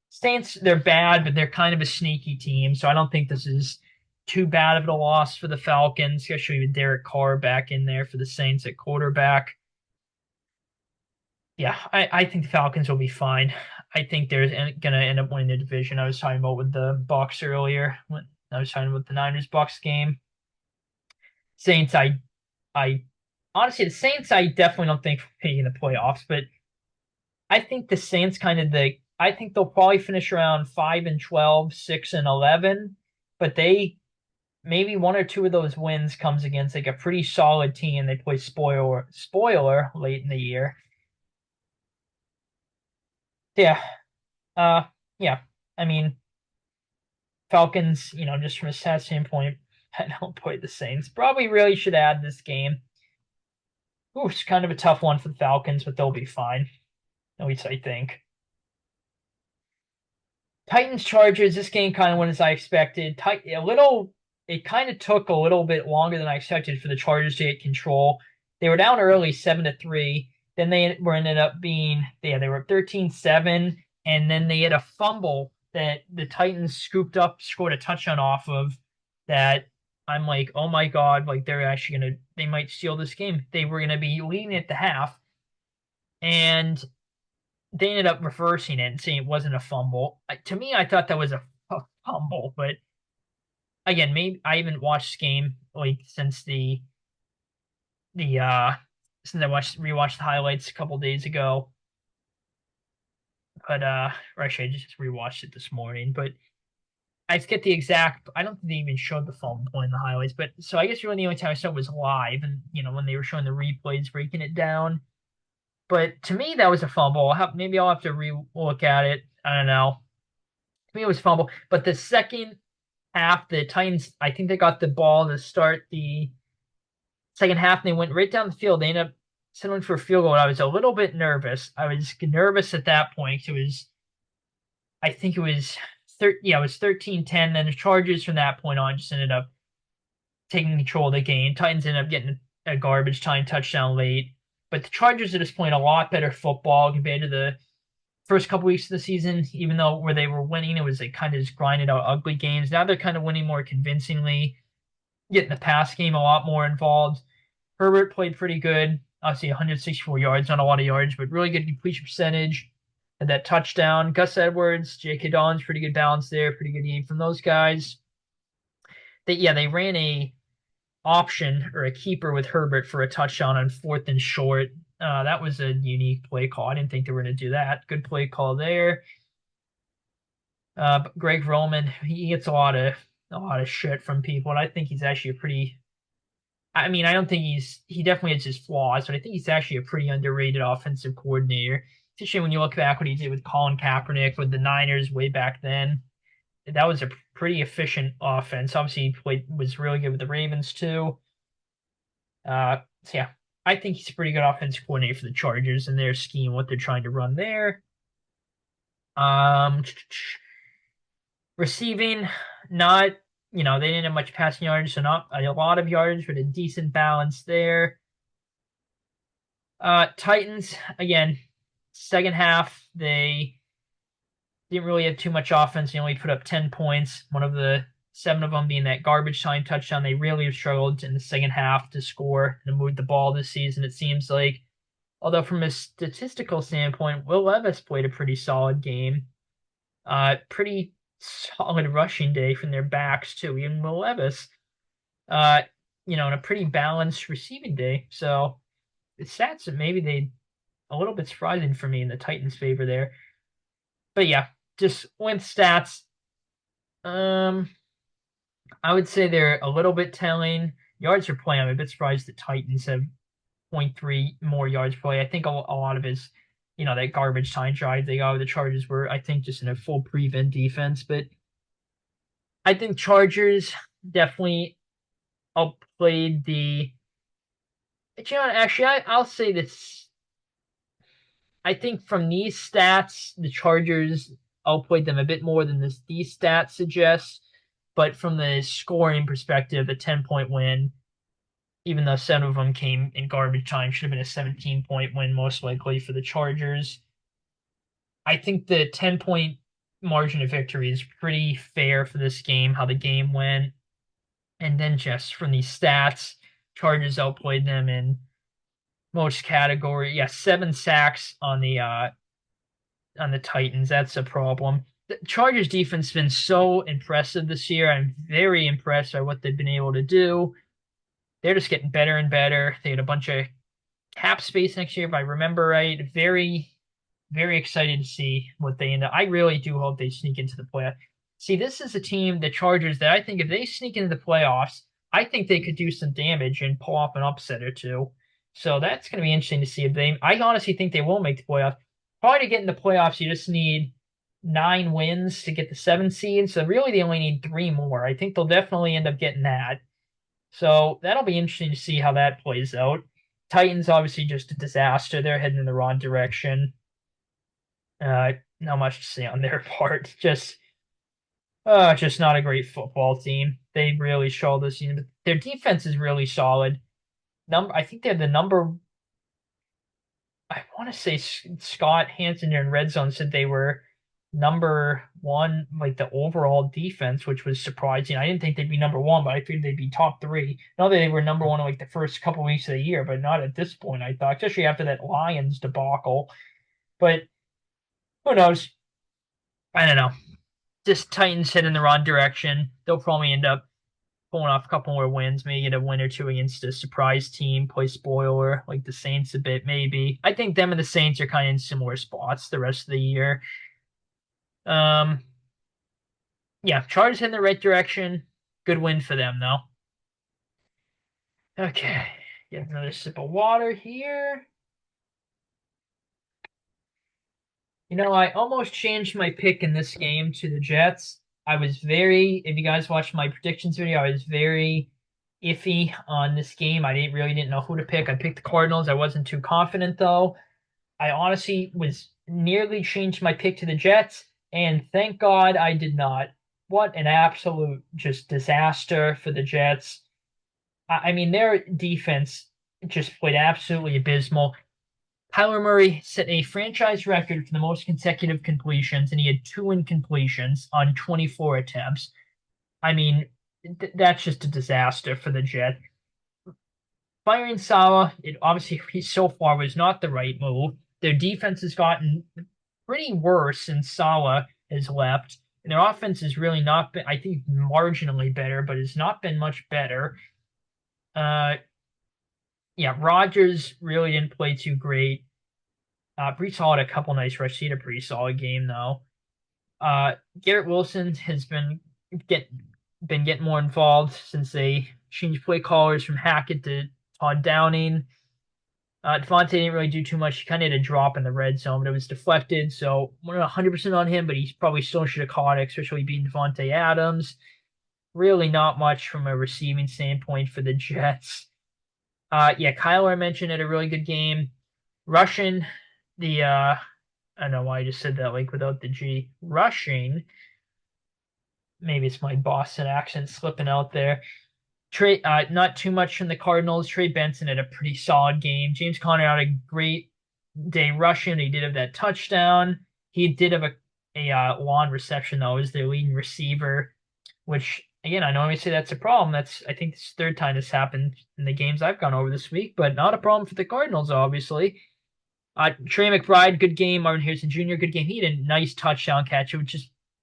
Speaker 1: Saints, they're bad, but they're kind of a sneaky team, so I don't think this is too bad of a loss for the Falcons, especially with Derek Carr back in there for the Saints at quarterback. Yeah, I think the Falcons will be fine. I think they're going to end up winning the division. I was talking about with the Bucks earlier when I was talking about the Niners Bucks game. Saints, I honestly, the Saints, I definitely don't think will be in the playoffs, but I think the Saints I think they'll probably finish around 5-12, 6-11, but they maybe one or two of those wins comes against like a pretty solid team. They play spoiler late in the year. Yeah, uh, yeah. I mean, Falcons, just from a stat standpoint, I don't play the Saints. Probably really should add this game. Ooh, it's kind of a tough one for the Falcons, but they'll be fine. At least I think. Titans Chargers. This game kind of went as I expected. It kind of took a little bit longer than I expected for the Chargers to get control. They were down early, 7-3. Then they were ended up being they were 13-7, and then they had a fumble that the Titans scooped up, scored a touchdown off of. That I'm like, oh my god, like they might steal this game. They were gonna be leading at the half, and they ended up reversing it and saying it wasn't a fumble. To me, I thought that was a fumble, but again, maybe I haven't watched this game like the since I rewatched the highlights a couple days ago. But or actually I just rewatched it this morning. But I get the exact. I don't think they even showed the fumble in the highlights. But so I guess really the only time I saw it was live, and when they were showing the replays, breaking it down. But to me, that was a fumble. Maybe I'll have to re-look at it. I don't know. To me, it was a fumble. But the second half, the Titans, I think they got the ball to start the second half, and they went right down the field. They ended up settling for a field goal. I was a little bit nervous. I was nervous at that point. I think it was, it was 13-10. Then the Chargers from that point on just ended up taking control of the game. Titans ended up getting a garbage time touchdown late. But the Chargers are just playing a lot better football compared to the first couple weeks of the season. Even though where they were winning, it was like kind of just grinded out ugly games. Now they're kind of winning more convincingly, getting the pass game a lot more involved. Herbert played pretty good. Obviously, 164 yards, not a lot of yards, but really good completion percentage. Had that touchdown. Gus Edwards, J.K. Dobbins, pretty good balance there. Pretty good game from those guys. They ran a option or a keeper with Herbert for a touchdown on 4th and short. That was a unique play call. I didn't think they were going to do that. Good play call there. But Greg Roman, he gets a lot of shit from people, and I think he's actually a pretty. I mean, I don't think he definitely has his flaws, but I think he's actually a pretty underrated offensive coordinator. Especially when you look back what he did with Colin Kaepernick with the Niners way back then. That was a pretty efficient offense. Obviously, he was really good with the Ravens too. So yeah, I think he's a pretty good offensive coordinator for the Chargers and their scheme, what they're trying to run there. Receiving, not they didn't have much passing yards, so not a lot of yards, but a decent balance there. Titans, again, second half, they didn't really have too much offense. They only put up 10 points, one of the 7 of them being that garbage time touchdown. They really have struggled in the second half to score and move the ball this season, it seems like. Although from a statistical standpoint, Will Levis played a pretty solid game. Pretty solid rushing day from their backs too. Even Will Levis, and a pretty balanced receiving day. So the stats maybe they a little bit surprising for me in the Titans' favor there. But yeah, just with stats, I would say they're a little bit telling. Yards per play, I'm a bit surprised the Titans have 0.3 more yards per play. I think a lot of it is, that garbage time drive they got with the Chargers were, I think, just in a full prevent defense. But I think Chargers definitely outplayed the. Actually, I'll say this. I think from these stats, the Chargers outplayed them a bit more than these stats suggest. But from the scoring perspective, a 10-point win, even though 7 of them came in garbage time. Should have been a 17-point win, most likely, for the Chargers. I think the 10-point margin of victory is pretty fair for this game, how the game went. And then just from these stats, Chargers outplayed them in most category. Yeah, 7 sacks on the Titans. That's a problem. The Chargers defense has been so impressive this year. I'm very impressed by what they've been able to do. They're just getting better and better. They had a bunch of cap space next year, if I remember right. Very, very excited to see what they end up. I really do hope they sneak into the playoffs. See, this is a team, the Chargers, that I think if they sneak into the playoffs, I think they could do some damage and pull off an upset or two. So that's going to be interesting to see if they. I honestly think they will make the playoffs. Probably to get in the playoffs, you just need 9 wins to get the 7 seed. So really, they only need 3 more. I think they'll definitely end up getting that. So that'll be interesting to see how that plays out. Titans obviously just a disaster. They're heading in the wrong direction. Not much to say on their part. Just not a great football team. They really show this season. Their defense is really solid. I think they're the number. I want to say Scott Hansen in Red Zone said they were number one, like the overall defense, which was surprising. I didn't think they'd be number one, but I figured they'd be top three. Not that they were number one in like the first couple weeks of the year, but not at this point, I thought, especially after that Lions debacle. But who knows? I don't know. Just Titans head in the wrong direction. They'll probably end up pulling off a couple more wins, maybe get a win or two against a surprise team, play spoiler like the Saints a bit, maybe. I think them and the Saints are kind of in similar spots the rest of the year. Um, yeah, Chargers in the right direction. Good win for them, though. Okay, get another sip of water here. I almost changed my pick in this game to the Jets. If you guys watched my predictions video, I was very iffy on this game. I didn't know who to pick. I picked the Cardinals. I wasn't too confident though. I honestly was nearly changed my pick to the Jets, and thank God I did not. What an absolute just disaster for the Jets. I mean, their defense just played absolutely abysmal. Kyler Murray set a franchise record for the most consecutive completions, and he had 2 incompletions on 24 attempts. I mean, that's just a disaster for the Jets. Firing Saleh, it obviously so far was not the right move. Their defense has gotten pretty worse since Saleh has left, and their offense has really not been, I think, marginally better, but has not been much better. Yeah, Rodgers really didn't play too great. Breece Hall had a couple nice rushes. He had a pretty solid game though. Garrett Wilson has been getting more involved since they changed play callers from Hackett to Todd Downing. Devontae didn't really do too much. He kind of had a drop in the red zone, but it was deflected. So we're not 100% on him, but he probably still should have caught it, especially beating Davante Adams. Really not much from a receiving standpoint for the Jets. Yeah, Kyler I mentioned had a really good game. Rushing, I don't know why I just said that like without the G. Rushing, maybe it's my Boston accent slipping out there. Not too much from the Cardinals. Trey Benson had a pretty solid game. James Conner had a great day rushing. He did have that touchdown. He did have a long reception though. As their leading receiver, which again I normally say that's a problem. I think this third time this happened in the games I've gone over this week, but not a problem for the Cardinals obviously. Trey McBride, good game. Marvin Harrison Jr., good game. He had a nice touchdown catch.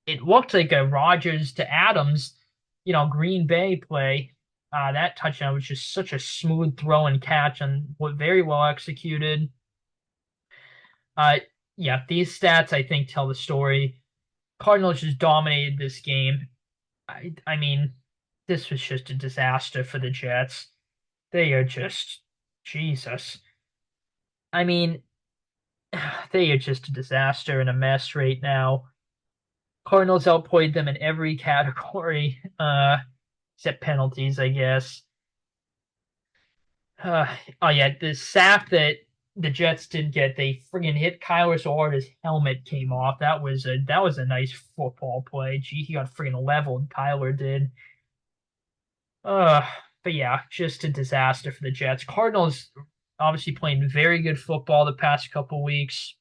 Speaker 1: It looked like a Rodgers to Adams, Green Bay play. That touchdown was just such a smooth throw and catch and very well executed. Yeah, these stats I think tell the story. Cardinals just dominated this game. I mean, this was just a disaster for the Jets. They are just Jesus. I mean, they are just a disaster and a mess right now. Cardinals outplayed them in every category, except penalties, I guess. Oh yeah, the sack that the Jets did get, they friggin' hit Kyler so hard his helmet came off. That was a nice football play. Gee, he got friggin' leveled. Kyler did. but yeah, just a disaster for the Jets. Cardinals obviously playing very good football the past couple weeks.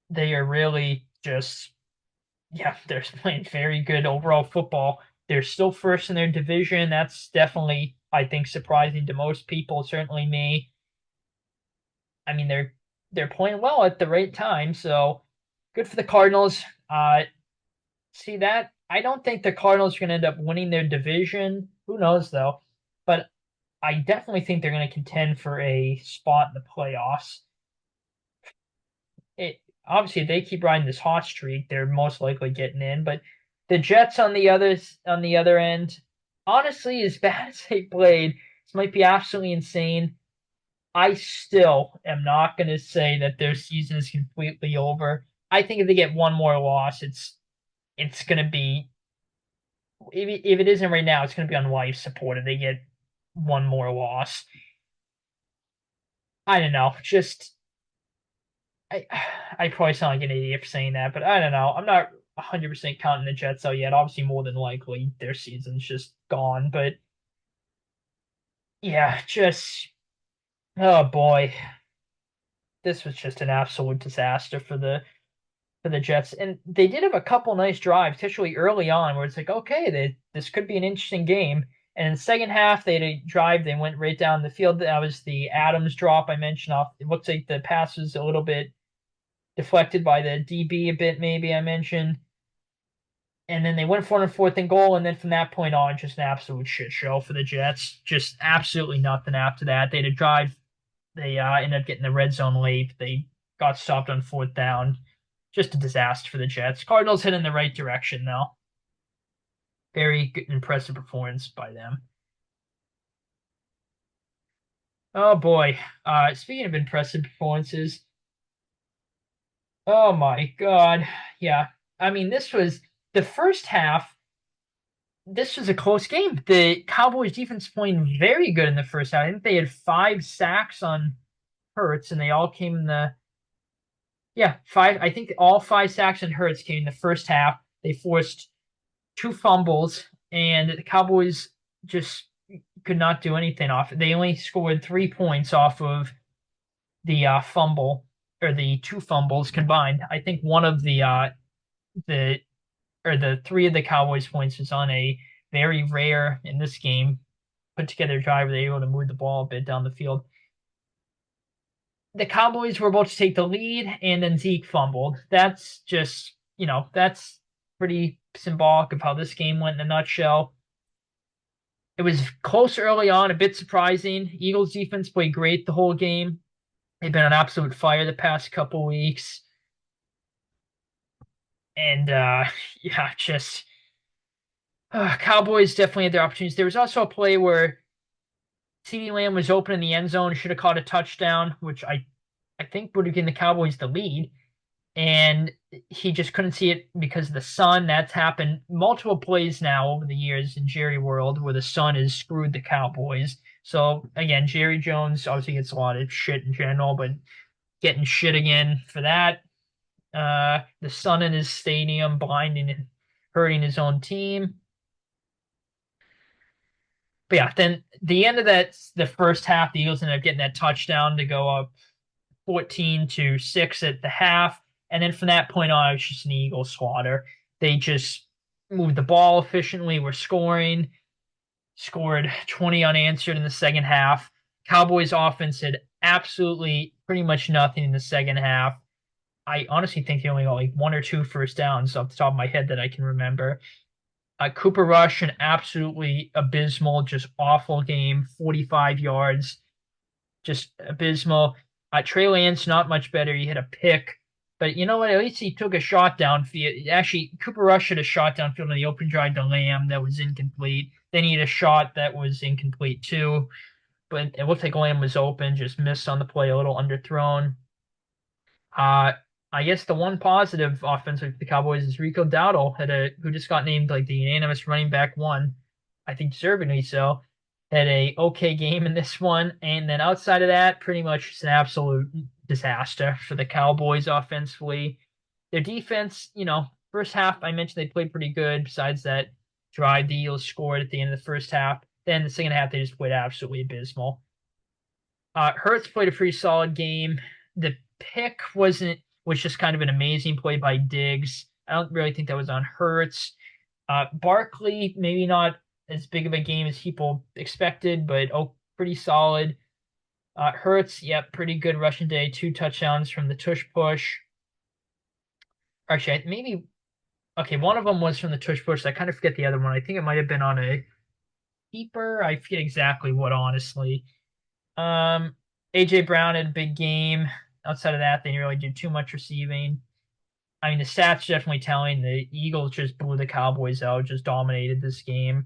Speaker 1: They are really just, yeah, they're playing very good overall football. They're still first in their division. That's definitely, I think, surprising to most people, certainly me. I mean, they're playing well at the right time, so good for the Cardinals. See that? I don't think the Cardinals are going to end up winning their division. Who knows though? But I definitely think they're going to contend for a spot in the playoffs. It obviously if they keep riding this hot streak, they're most likely getting in. But the Jets on the other end, honestly, as bad as they played, this might be absolutely insane. I still am not going to say that their season is completely over. I think if they get one more loss, it's going to be if it isn't right now, it's going to be on life support if they get one more loss. I don't know. Just I I probably sound like an idiot for saying that, but I don't know. I'm not 100% counting the Jets out yet. Obviously, more than likely their season's just gone. But yeah, just oh boy, this was just an absolute disaster for the Jets. And they did have a couple nice drives, especially early on, where it's like, okay, this could be an interesting game. And in the second half, they had a drive. They went right down the field. That was the Adams drop I mentioned off. It looks like the pass was a little bit deflected by the DB a bit, maybe I mentioned. And then they went for it on fourth and goal. And then from that point on, just an absolute shit show for the Jets. Just absolutely nothing after that. They had a drive. They ended up getting the red zone late. They got stopped on fourth down. Just a disaster for the Jets. Cardinals head in the right direction, though. Very good, impressive performance by them. Oh boy. Speaking of impressive performances, oh my God. Yeah. I mean, this was the first half. This was a close game. The Cowboys defense playing very good in the first half. I think they had 5 sacks on Hurts, and they all came in the yeah, five. I think all 5 sacks on Hurts came in the first half. They forced 2 fumbles, and the Cowboys just could not do anything off it. They only scored 3 points off of the fumble or the 2 fumbles combined. I think one of the or the three of the Cowboys points was on a very rare in this game put together drive. They were able to move the ball a bit down the field. The Cowboys were able to take the lead, and then Zeke fumbled. That's just that's pretty symbolic of how this game went in a nutshell. It was close early on, a bit surprising. Eagles defense played great the whole game. They've been on absolute fire the past couple weeks. And yeah, just Cowboys definitely had their opportunities. There was also a play where CeeDee Lamb was open in the end zone, should have caught a touchdown, which I think would have given the Cowboys the lead. And he just couldn't see it because of the sun. That's happened multiple plays now over the years in Jerry World where the sun has screwed the Cowboys. So again, Jerry Jones obviously gets a lot of shit in general, but getting shit again for that. The sun in his stadium blinding and hurting his own team. But yeah, then the end of the first half, the Eagles ended up getting that touchdown to go up 14-6 at the half. And then from that point on, it was just an Eagles slaughter. They just moved the ball efficiently, were scoring, scored 20 unanswered in the second half. Cowboys offense had absolutely pretty much nothing in the second half. I honestly think they only got like 1 or 2 first downs off the top of my head that I can remember. Cooper Rush, an absolutely abysmal, just awful game, 45 yards, just abysmal. Trey Lance, not much better. He hit a pick. But you know what? At least he took a shot downfield. Actually, Cooper Rush had a shot downfield on the open drive to Lamb that was incomplete. Then he had a shot that was incomplete too. But it looked like Lamb was open, just missed on the play, a little underthrown. Uh, I guess the one positive offense with the Cowboys is Rico Dowdle who just got named like the unanimous running back one. I think deservedly so. Had a okay game in this one, and then outside of that, pretty much it's an absolute disaster for the Cowboys offensively. Their defense, first half I mentioned they played pretty good. Besides that drive the Eagles scored at the end of the first half. Then the second half, they just played absolutely abysmal. Hurts played a pretty solid game. The pick was just kind of an amazing play by Diggs. I don't really think that was on Hurts. Barkley, maybe not as big of a game as people expected, but pretty solid. Hurts, yep, pretty good rushing day. 2 touchdowns from the tush push. Actually, maybe okay. One of them was from the tush push. I kind of forget the other one. I think it might have been on a keeper. I forget exactly what, honestly. AJ Brown had a big game. Outside of that, they didn't really do too much receiving. I mean, the stats definitely telling. The Eagles just blew the Cowboys out, just dominated this game.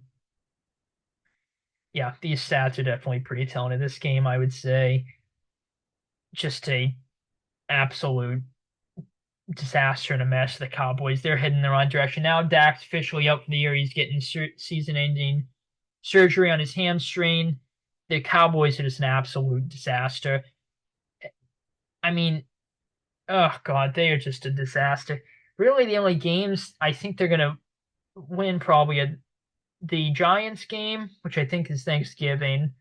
Speaker 1: Yeah, these stats are definitely pretty telling of this game, I would say. Just a absolute disaster and a mess. The Cowboys, they're heading in the wrong direction. Now Dak's officially out for the year. He's getting season-ending surgery on his hamstring. The Cowboys are just an absolute disaster. I mean, oh God, they are just a disaster. Really, the only games I think they're going to win probably the Giants game, which I think is Thanksgiving,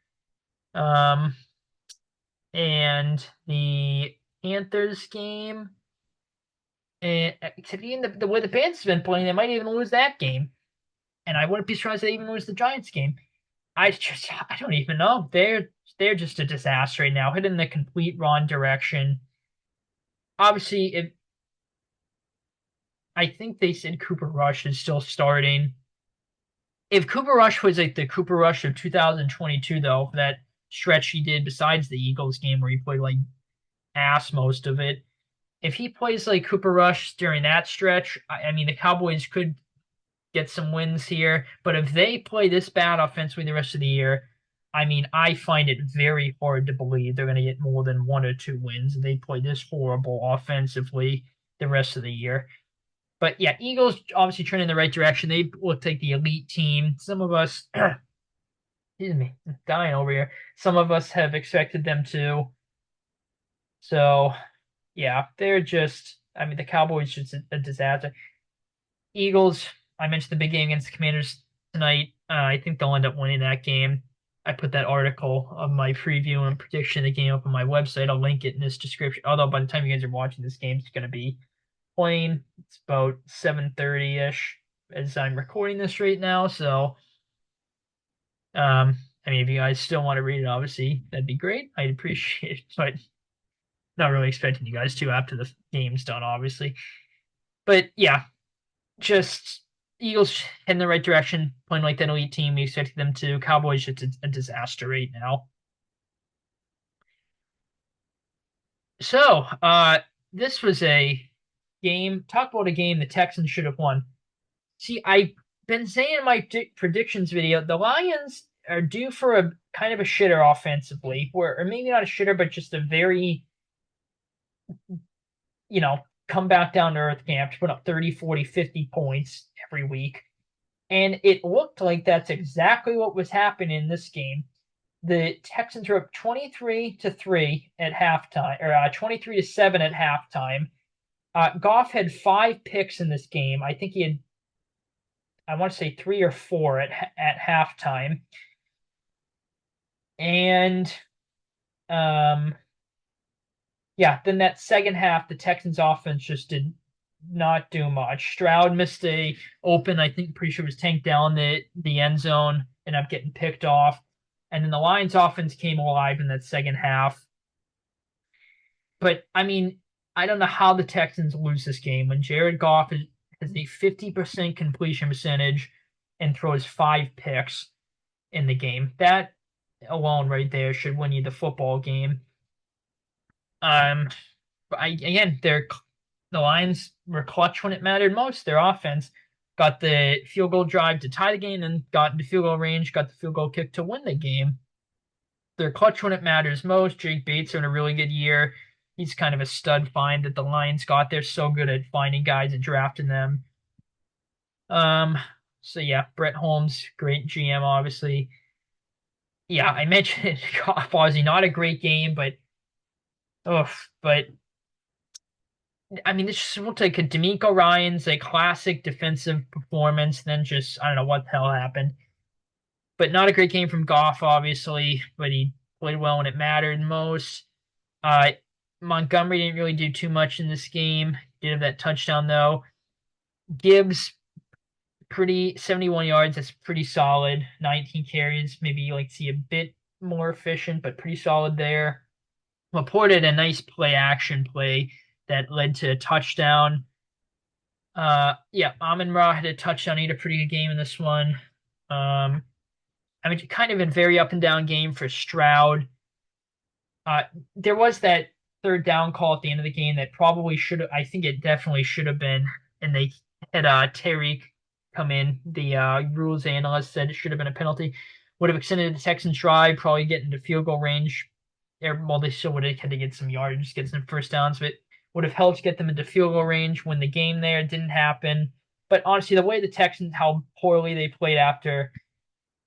Speaker 1: and the Panthers game. And considering the way the Panthers have been playing, they might even lose that game. And I wouldn't be surprised if they even lose the Giants game. I don't even know. They're just a disaster right now, heading in the complete wrong direction. Obviously, I think they said Cooper Rush is still starting. If Cooper Rush was like the Cooper Rush of 2022, though, that stretch he did besides the Eagles game where he played like ass most of it, if he plays like Cooper Rush during that stretch, I mean, the Cowboys could get some wins here. But if they play this bad offensively the rest of the year, I mean, I find it very hard to believe they're going to get more than 1 or 2 wins if they play this horrible offensively the rest of the year. But yeah, Eagles obviously trending in the right direction. They look like the elite team. Some of us, excuse me, I'm dying over here. Some of us have expected them to. So yeah, they're just. I mean, the Cowboys just a disaster. Eagles. I mentioned the big game against the Commanders tonight. I think they'll end up winning that game. I put that article of my preview and prediction of the game up on my website. I'll link it in this description. Although by the time you guys are watching this game, it's going to be playing. It's about 7:30-ish as I'm recording this right now. So, I mean, if you guys still want to read it, obviously, that'd be great. I'd appreciate it, but not really expecting you guys to after the game's done, obviously. But yeah, just Eagles in the right direction, playing like that elite team we expected them to. Cowboys just a disaster right now. So, this was a game. Talk about a game the Texans should have won. See, I've been saying in my predictions video, the Lions are due for a kind of a shitter offensively, or maybe not a shitter, but just a very, come back down to earth camp to put up 30, 40, 50 points every week. And it looked like that's exactly what was happening in this game. The Texans were up 23-3 at halftime, or 23-7 at halftime. Goff had 5 picks in this game. I think he had, I want to say 3 or 4 at halftime. And yeah, then that second half, the Texans offense just did not do much. Stroud missed a open, I think, pretty sure it was Tank down the end zone, and up getting picked off. And then the Lions offense came alive in that second half. But I mean, I don't know how the Texans lose this game when Jared Goff has a 50% completion percentage and throws 5 picks in the game. That alone right there should win you the football game. Again, the Lions were clutch when it mattered most. Their offense got the field goal drive to tie the game and got into field goal range, got the field goal kick to win the game. They're clutch when it matters most. Jake Bates are in a really good year. He's kind of a stud find that the Lions got. They're so good at finding guys and drafting them. So yeah, Brett Holmes, great GM, obviously. Yeah, I mentioned it. Ozzy, not a great game, but I mean, this just looked like a D'Amico Ryan's a classic defensive performance. Then just I don't know what the hell happened, but not a great game from Goff, obviously. But he played well when it mattered most. Uh, Montgomery didn't really do too much in this game. Did have that touchdown though. Gibbs pretty 71 yards. That's pretty solid. 19 carries. Maybe you like to see a bit more efficient, but pretty solid there. Laporte had a nice play action play that led to a touchdown. Yeah, Amon-Ra had a touchdown. He had a pretty good game in this one. I mean, kind of a very up and down game for Stroud. Uh, there was that third down call at the end of the game that probably should have, I think it definitely should have been, and they had Tyreek come in. The rules analyst said it should have been a penalty. Would have extended the Texans' drive, probably getting to field goal range. Well, they still would have had to get some yards, get some first downs, but would have helped get them into field goal range when the game there. It didn't happen. But honestly, the way the Texans, how poorly they played after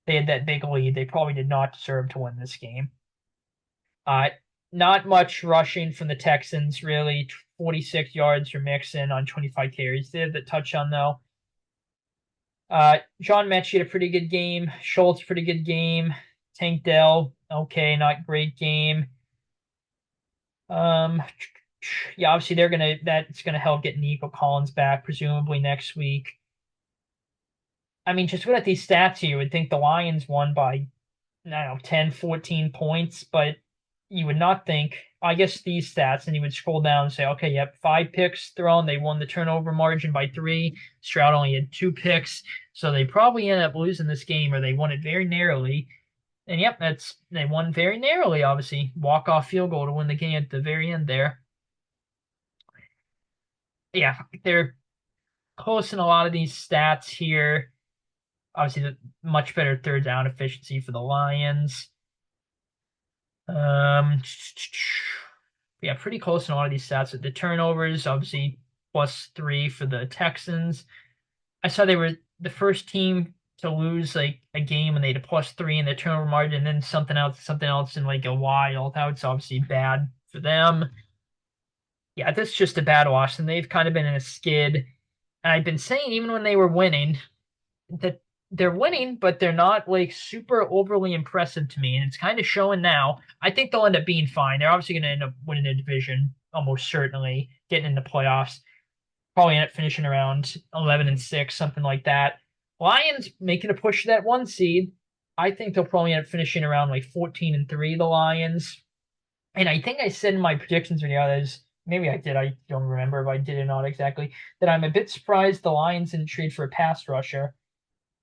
Speaker 1: they had that big lead, they probably did not deserve to win this game. Uh, Not much rushing from the Texans, really. 46 yards for Mixon on 25 carries. They had the touchdown, though. John Mechie had a pretty good game. Schultz, pretty good game. Tank Dell, okay, not great game. Um, yeah, obviously that's gonna help get Nico Collins back, presumably next week. I mean, just looking at these stats here, you would think the Lions won by, I don't know, 10, 14 points, but you would not think, I guess these stats, and you would scroll down and say, okay, yep, 5 picks thrown. They won the turnover margin by 3. Stroud only had 2 picks. So they probably ended up losing this game, or they won it very narrowly. And yep, they won very narrowly, obviously. Walk-off field goal to win the game at the very end there. Yeah, they're close in a lot of these stats here. Obviously, the much better third down efficiency for the Lions. Yeah, pretty close in a lot of these stats. The turnovers, obviously, +3 for the Texans. I saw they were the first team to lose like a game when they had a +3 in the turnover margin, and then something else in like a while. That was obviously bad for them. Yeah, this is just a bad loss, and they've kind of been in a skid. And I've been saying even when they were winning that they're winning, but they're not like super overly impressive to me, and it's kind of showing now. I think they'll end up being fine. They're obviously going to end up winning the division, almost certainly getting into playoffs. Probably end up finishing around 11-6, something like that. Lions making a push to that 1 seed. I think they'll probably end up finishing around like 14-3. The Lions, and I think I said in my predictions video that maybe I did. I don't remember if I did or not exactly. That I'm a bit surprised the Lions didn't trade for a pass rusher.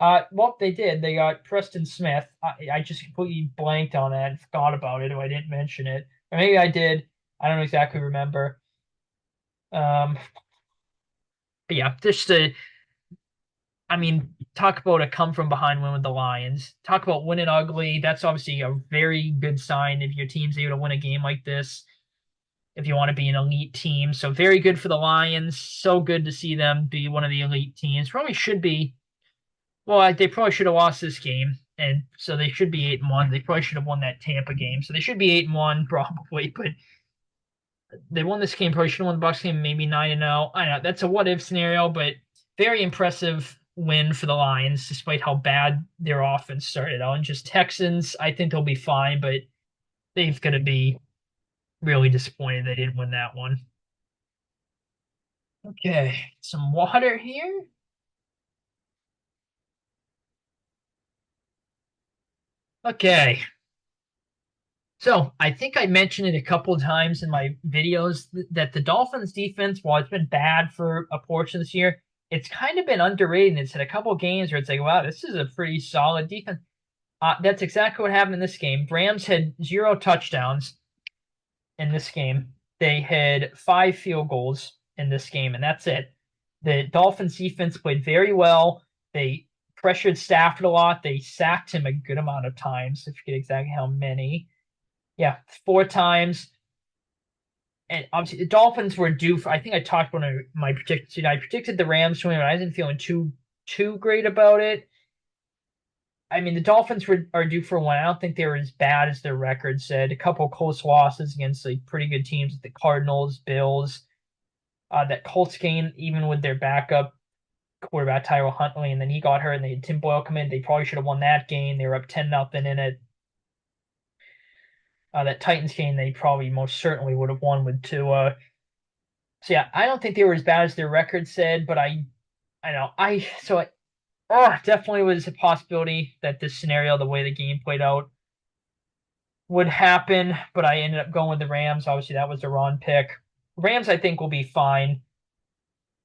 Speaker 1: Well, they did. They got Preston Smith. I just completely blanked on that and forgot about it, or I didn't mention it. Or maybe I did. I don't exactly remember. Um, but yeah, I mean, talk about a come from behind win with the Lions. Talk about winning ugly. That's obviously a very good sign if your team's able to win a game like this, if you want to be an elite team. So very good for the Lions. So good to see them be one of the elite teams. Probably should be. Well, they probably should have lost this game, and so they should be 8-1. They probably should have won that Tampa game, so they should be 8-1 probably. But they won this game. Probably should have won the Bucks game, maybe 9-0. I know that's a what if scenario, but very impressive win for the Lions, despite how bad their offense started out. And just Texans, I think they'll be fine, but they've got to be really disappointed they didn't win that one. Okay, some water here. Okay, so I think I mentioned it a couple of times in my videos that the Dolphins defense, while it's been bad for a portion this year, it's kind of been underrated. It's had a couple of games where it's like, wow, this is a pretty solid defense. That's exactly what happened in this game. Rams had 0 touchdowns in this game. They had 5 field goals in this game, and that's it. The Dolphins defense played very well. They pressured Stafford a lot. They sacked him a good amount of times. I forget exactly how many. Yeah, 4 times. And obviously, the Dolphins were due for. I think I talked about my predictions. I predicted the Rams to win, but I wasn't feeling too great about it. I mean, the Dolphins are due for one. I don't think they were as bad as their record said. A couple close losses against like pretty good teams, like the Cardinals, Bills. That Colts game, even with their backup quarterback Tyrell Huntley, and then he got hurt, and they had Tim Boyle come in. They probably should have won that game. They were up 10-0 in it. That Titans game, they probably most certainly would have won with Tua. So yeah, I don't think they were as bad as their record said, but I know definitely was a possibility that this scenario, the way the game played out, would happen. But I ended up going with the Rams. Obviously, that was the wrong pick. Rams, I think, will be fine.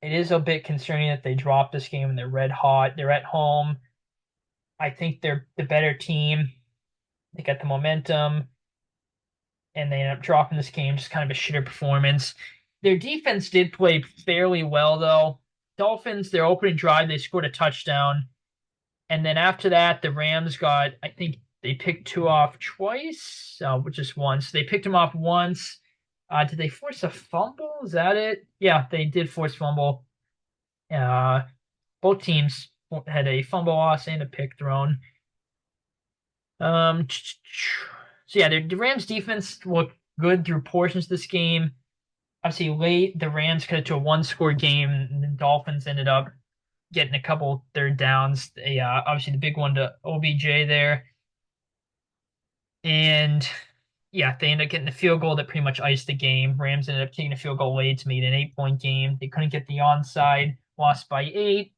Speaker 1: It is a bit concerning that they dropped this game and they're red hot. They're at home. I think they're the better team. They got the momentum, and they end up dropping this game. Just kind of a shitter performance. Their defense did play fairly well, though. Dolphins, their opening drive, they scored a touchdown. And then after that, the Rams got, I think they picked two off twice, just once. They picked them off once. Did they force a fumble? Is that it? Yeah, they did force fumble. Both teams had a fumble loss and a pick thrown. So yeah, the Rams defense looked good through portions of this game. Obviously, late the Rams cut it to a one-score game, and the Dolphins ended up getting a couple third downs. Obviously, the big one to OBJ there, and yeah, they ended up getting the field goal that pretty much iced the game. Rams ended up taking a field goal late to make it an 8-point game. They couldn't get the onside, lost by 8.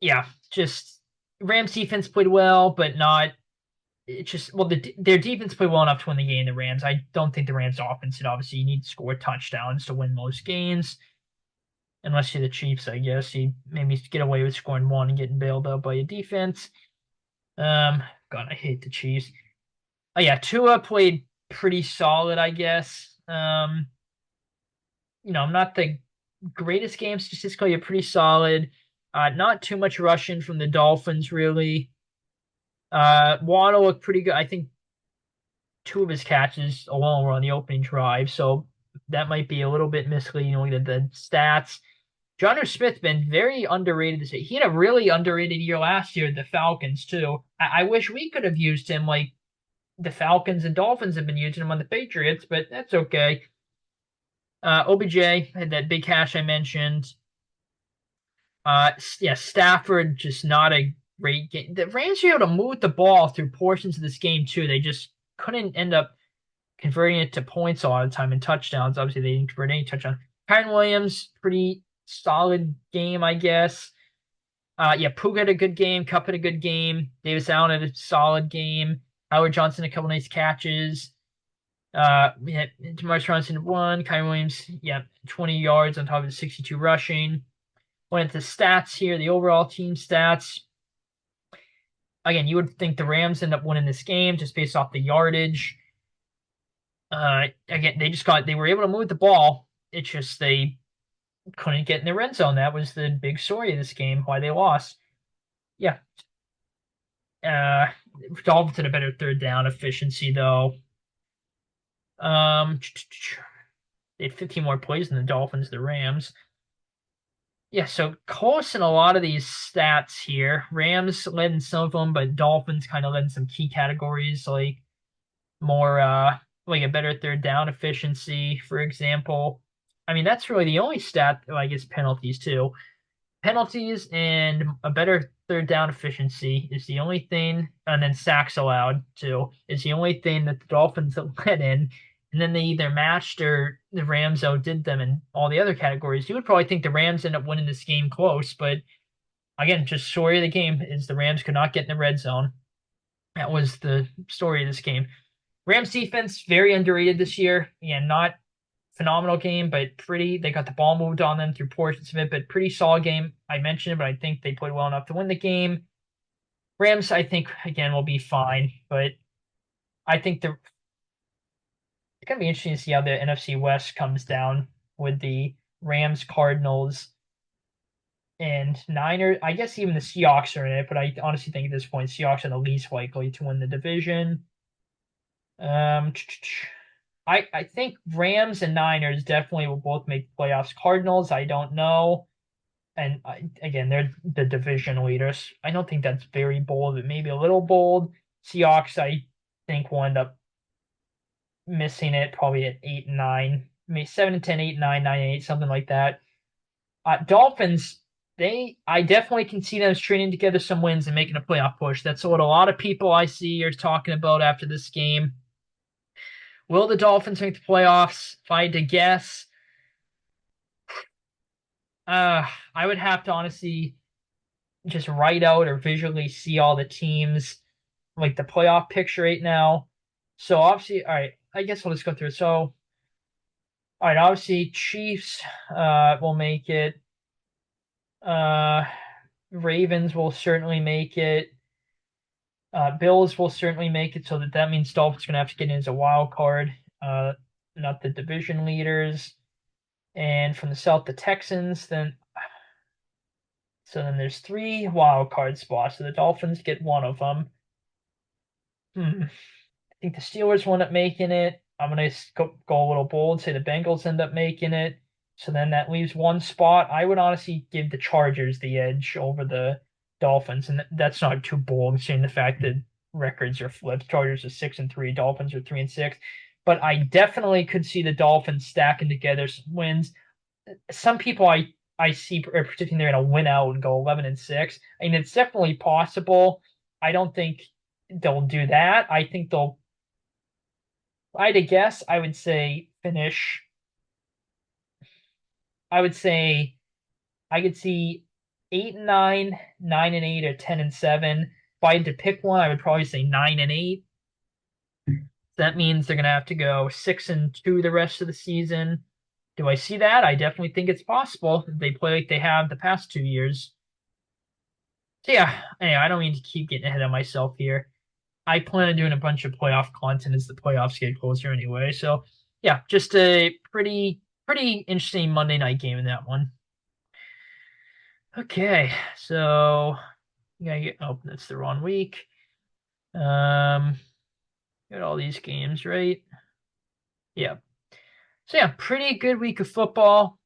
Speaker 1: Yeah, just Rams defense played well, but not. It's just their defense played well enough to win the game. The Rams, I don't think the Rams offense did. Obviously, you need to score touchdowns to win most games. Unless you're the Chiefs, I guess you maybe get away with scoring one and getting bailed out by your defense. God, I hate the Chiefs. Oh yeah, Tua played pretty solid, I guess. Not the greatest game statistically, you're pretty solid. Not too much rushing from the Dolphins, really. Waddle looked pretty good. I think two of his catches alone were on the opening drive, so that might be a little bit misleading looking at the stats. Jonnu Smith been very underrated this year. He had a really underrated year last year, the Falcons, too. I wish we could have used him like the Falcons and Dolphins have been using him on the Patriots, but that's okay. OBJ had that big catch I mentioned. Yeah, Stafford just not a great game. The Rams were able to move the ball through portions of this game too. They just couldn't end up converting it to points a lot of the time and touchdowns. Obviously, they didn't convert any touchdowns. Kyren Williams, pretty solid game, I guess. Yeah, Puka had a good game. Kupp had a good game. Davis Allen had a solid game. Howard Johnson a couple nice catches. Yeah, Demarcus Robinson won. Kyren Williams, yeah, 20 yards on top of the 62 rushing. Went into stats here, the overall team stats. Again, you would think the Rams end up winning this game just based off the yardage. Again, they were able to move the ball. It's just they couldn't get in the red zone. That was the big story of this game, why they lost. Yeah. Dolphins had a better third down efficiency, though. They had 15 more plays than the Dolphins, the Rams. Yeah, so close in a lot of these stats here. Rams led in some of them, but Dolphins kind of led in some key categories, like more like a better third down efficiency, for example. I mean, that's really the only stat, I guess, penalties too. Penalties and a better third down efficiency is the only thing, and then sacks allowed too, is the only thing that the Dolphins led in. And then they either matched or the Rams outdid them in all the other categories. You would probably think the Rams end up winning this game close, but again, just story of the game is the Rams could not get in the red zone. That was the story of this game. Rams defense, very underrated this year. Yeah, not phenomenal game, but pretty. They got the ball moved on them through portions of it, but pretty solid game. I mentioned it, but I think they played well enough to win the game. Rams, I think, again, will be fine, but I think it's going to be interesting to see how the NFC West comes down with the Rams, Cardinals, and Niners. I guess even the Seahawks are in it, but I honestly think at this point, Seahawks are the least likely to win the division. I think Rams and Niners definitely will both make playoffs. Cardinals, I don't know. And again, they're the division leaders. I don't think that's very bold, but maybe a little bold. Seahawks, I think, will end up missing it probably at 8 and 9. maybe 7-10, 8-9, 9-8, something like that. Dolphins, I definitely can see them stringing together some wins and making a playoff push. That's what a lot of people I see are talking about after this game. Will the Dolphins make the playoffs? If I had to guess, I would have to honestly just write out or visually see all the teams, like the playoff picture right now. So obviously, all right, I guess I'll just go through. So, all right, obviously Chiefs will make it. Uh, Ravens will certainly make it. Bills will certainly make it, so that means Dolphins are gonna have to get in as a wild card, uh, not the division leaders. And from the South, the Texans. Then there's three wild card spots. So the Dolphins get one of them. I think the Steelers will end up making it. I'm gonna go a little bold, say the Bengals end up making it. So then that leaves one spot. I would honestly give the Chargers the edge over the Dolphins, and that's not too bold, seeing the fact that records are flipped. Chargers are 6-3, Dolphins are 3-6. But I definitely could see the Dolphins stacking together some wins. Some people I see are predicting they're going to win out and go 11-6. I mean, it's definitely possible. I don't think they'll do that. I think they'll. I had to guess. I would say finish. I would say I could see 8-9, 9-8, or 10-7. If I had to pick one, I would probably say 9-8. That means they're gonna have to go 6-2 the rest of the season. Do I see that? I definitely think it's possible if they play like they have the past 2 years. So yeah, anyway, I don't mean to keep getting ahead of myself here. I plan on doing a bunch of playoff content as the playoffs get closer anyway. So yeah, just a pretty interesting Monday night game in that one. Okay, so that's the wrong week. Got all these games right. Yeah. So yeah, pretty good week of football.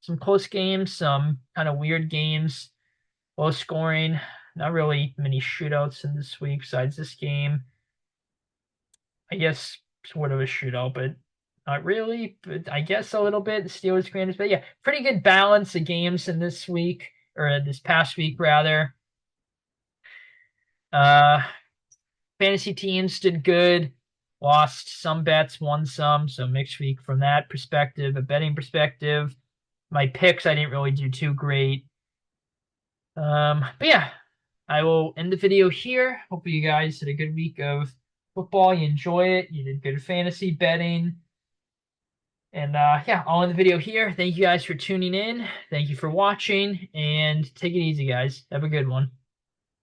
Speaker 1: Some close games, some kind of weird games, low scoring. Not really many shootouts in this week besides this game. I guess sort of a shootout, but not really. But I guess a little bit. The Steelers, Commanders, but yeah, pretty good balance of games in this week or this past week rather. Uh, Fantasy teams did good, lost some bets, won some, so mixed week from that perspective. A betting perspective, my picks I didn't really do too great. But yeah, I will end the video here. Hope you guys had a good week of football. You enjoy it. You did good fantasy betting. And yeah, I'll end the video here. Thank you guys for tuning in. Thank you for watching, and take it easy, guys. Have a good one.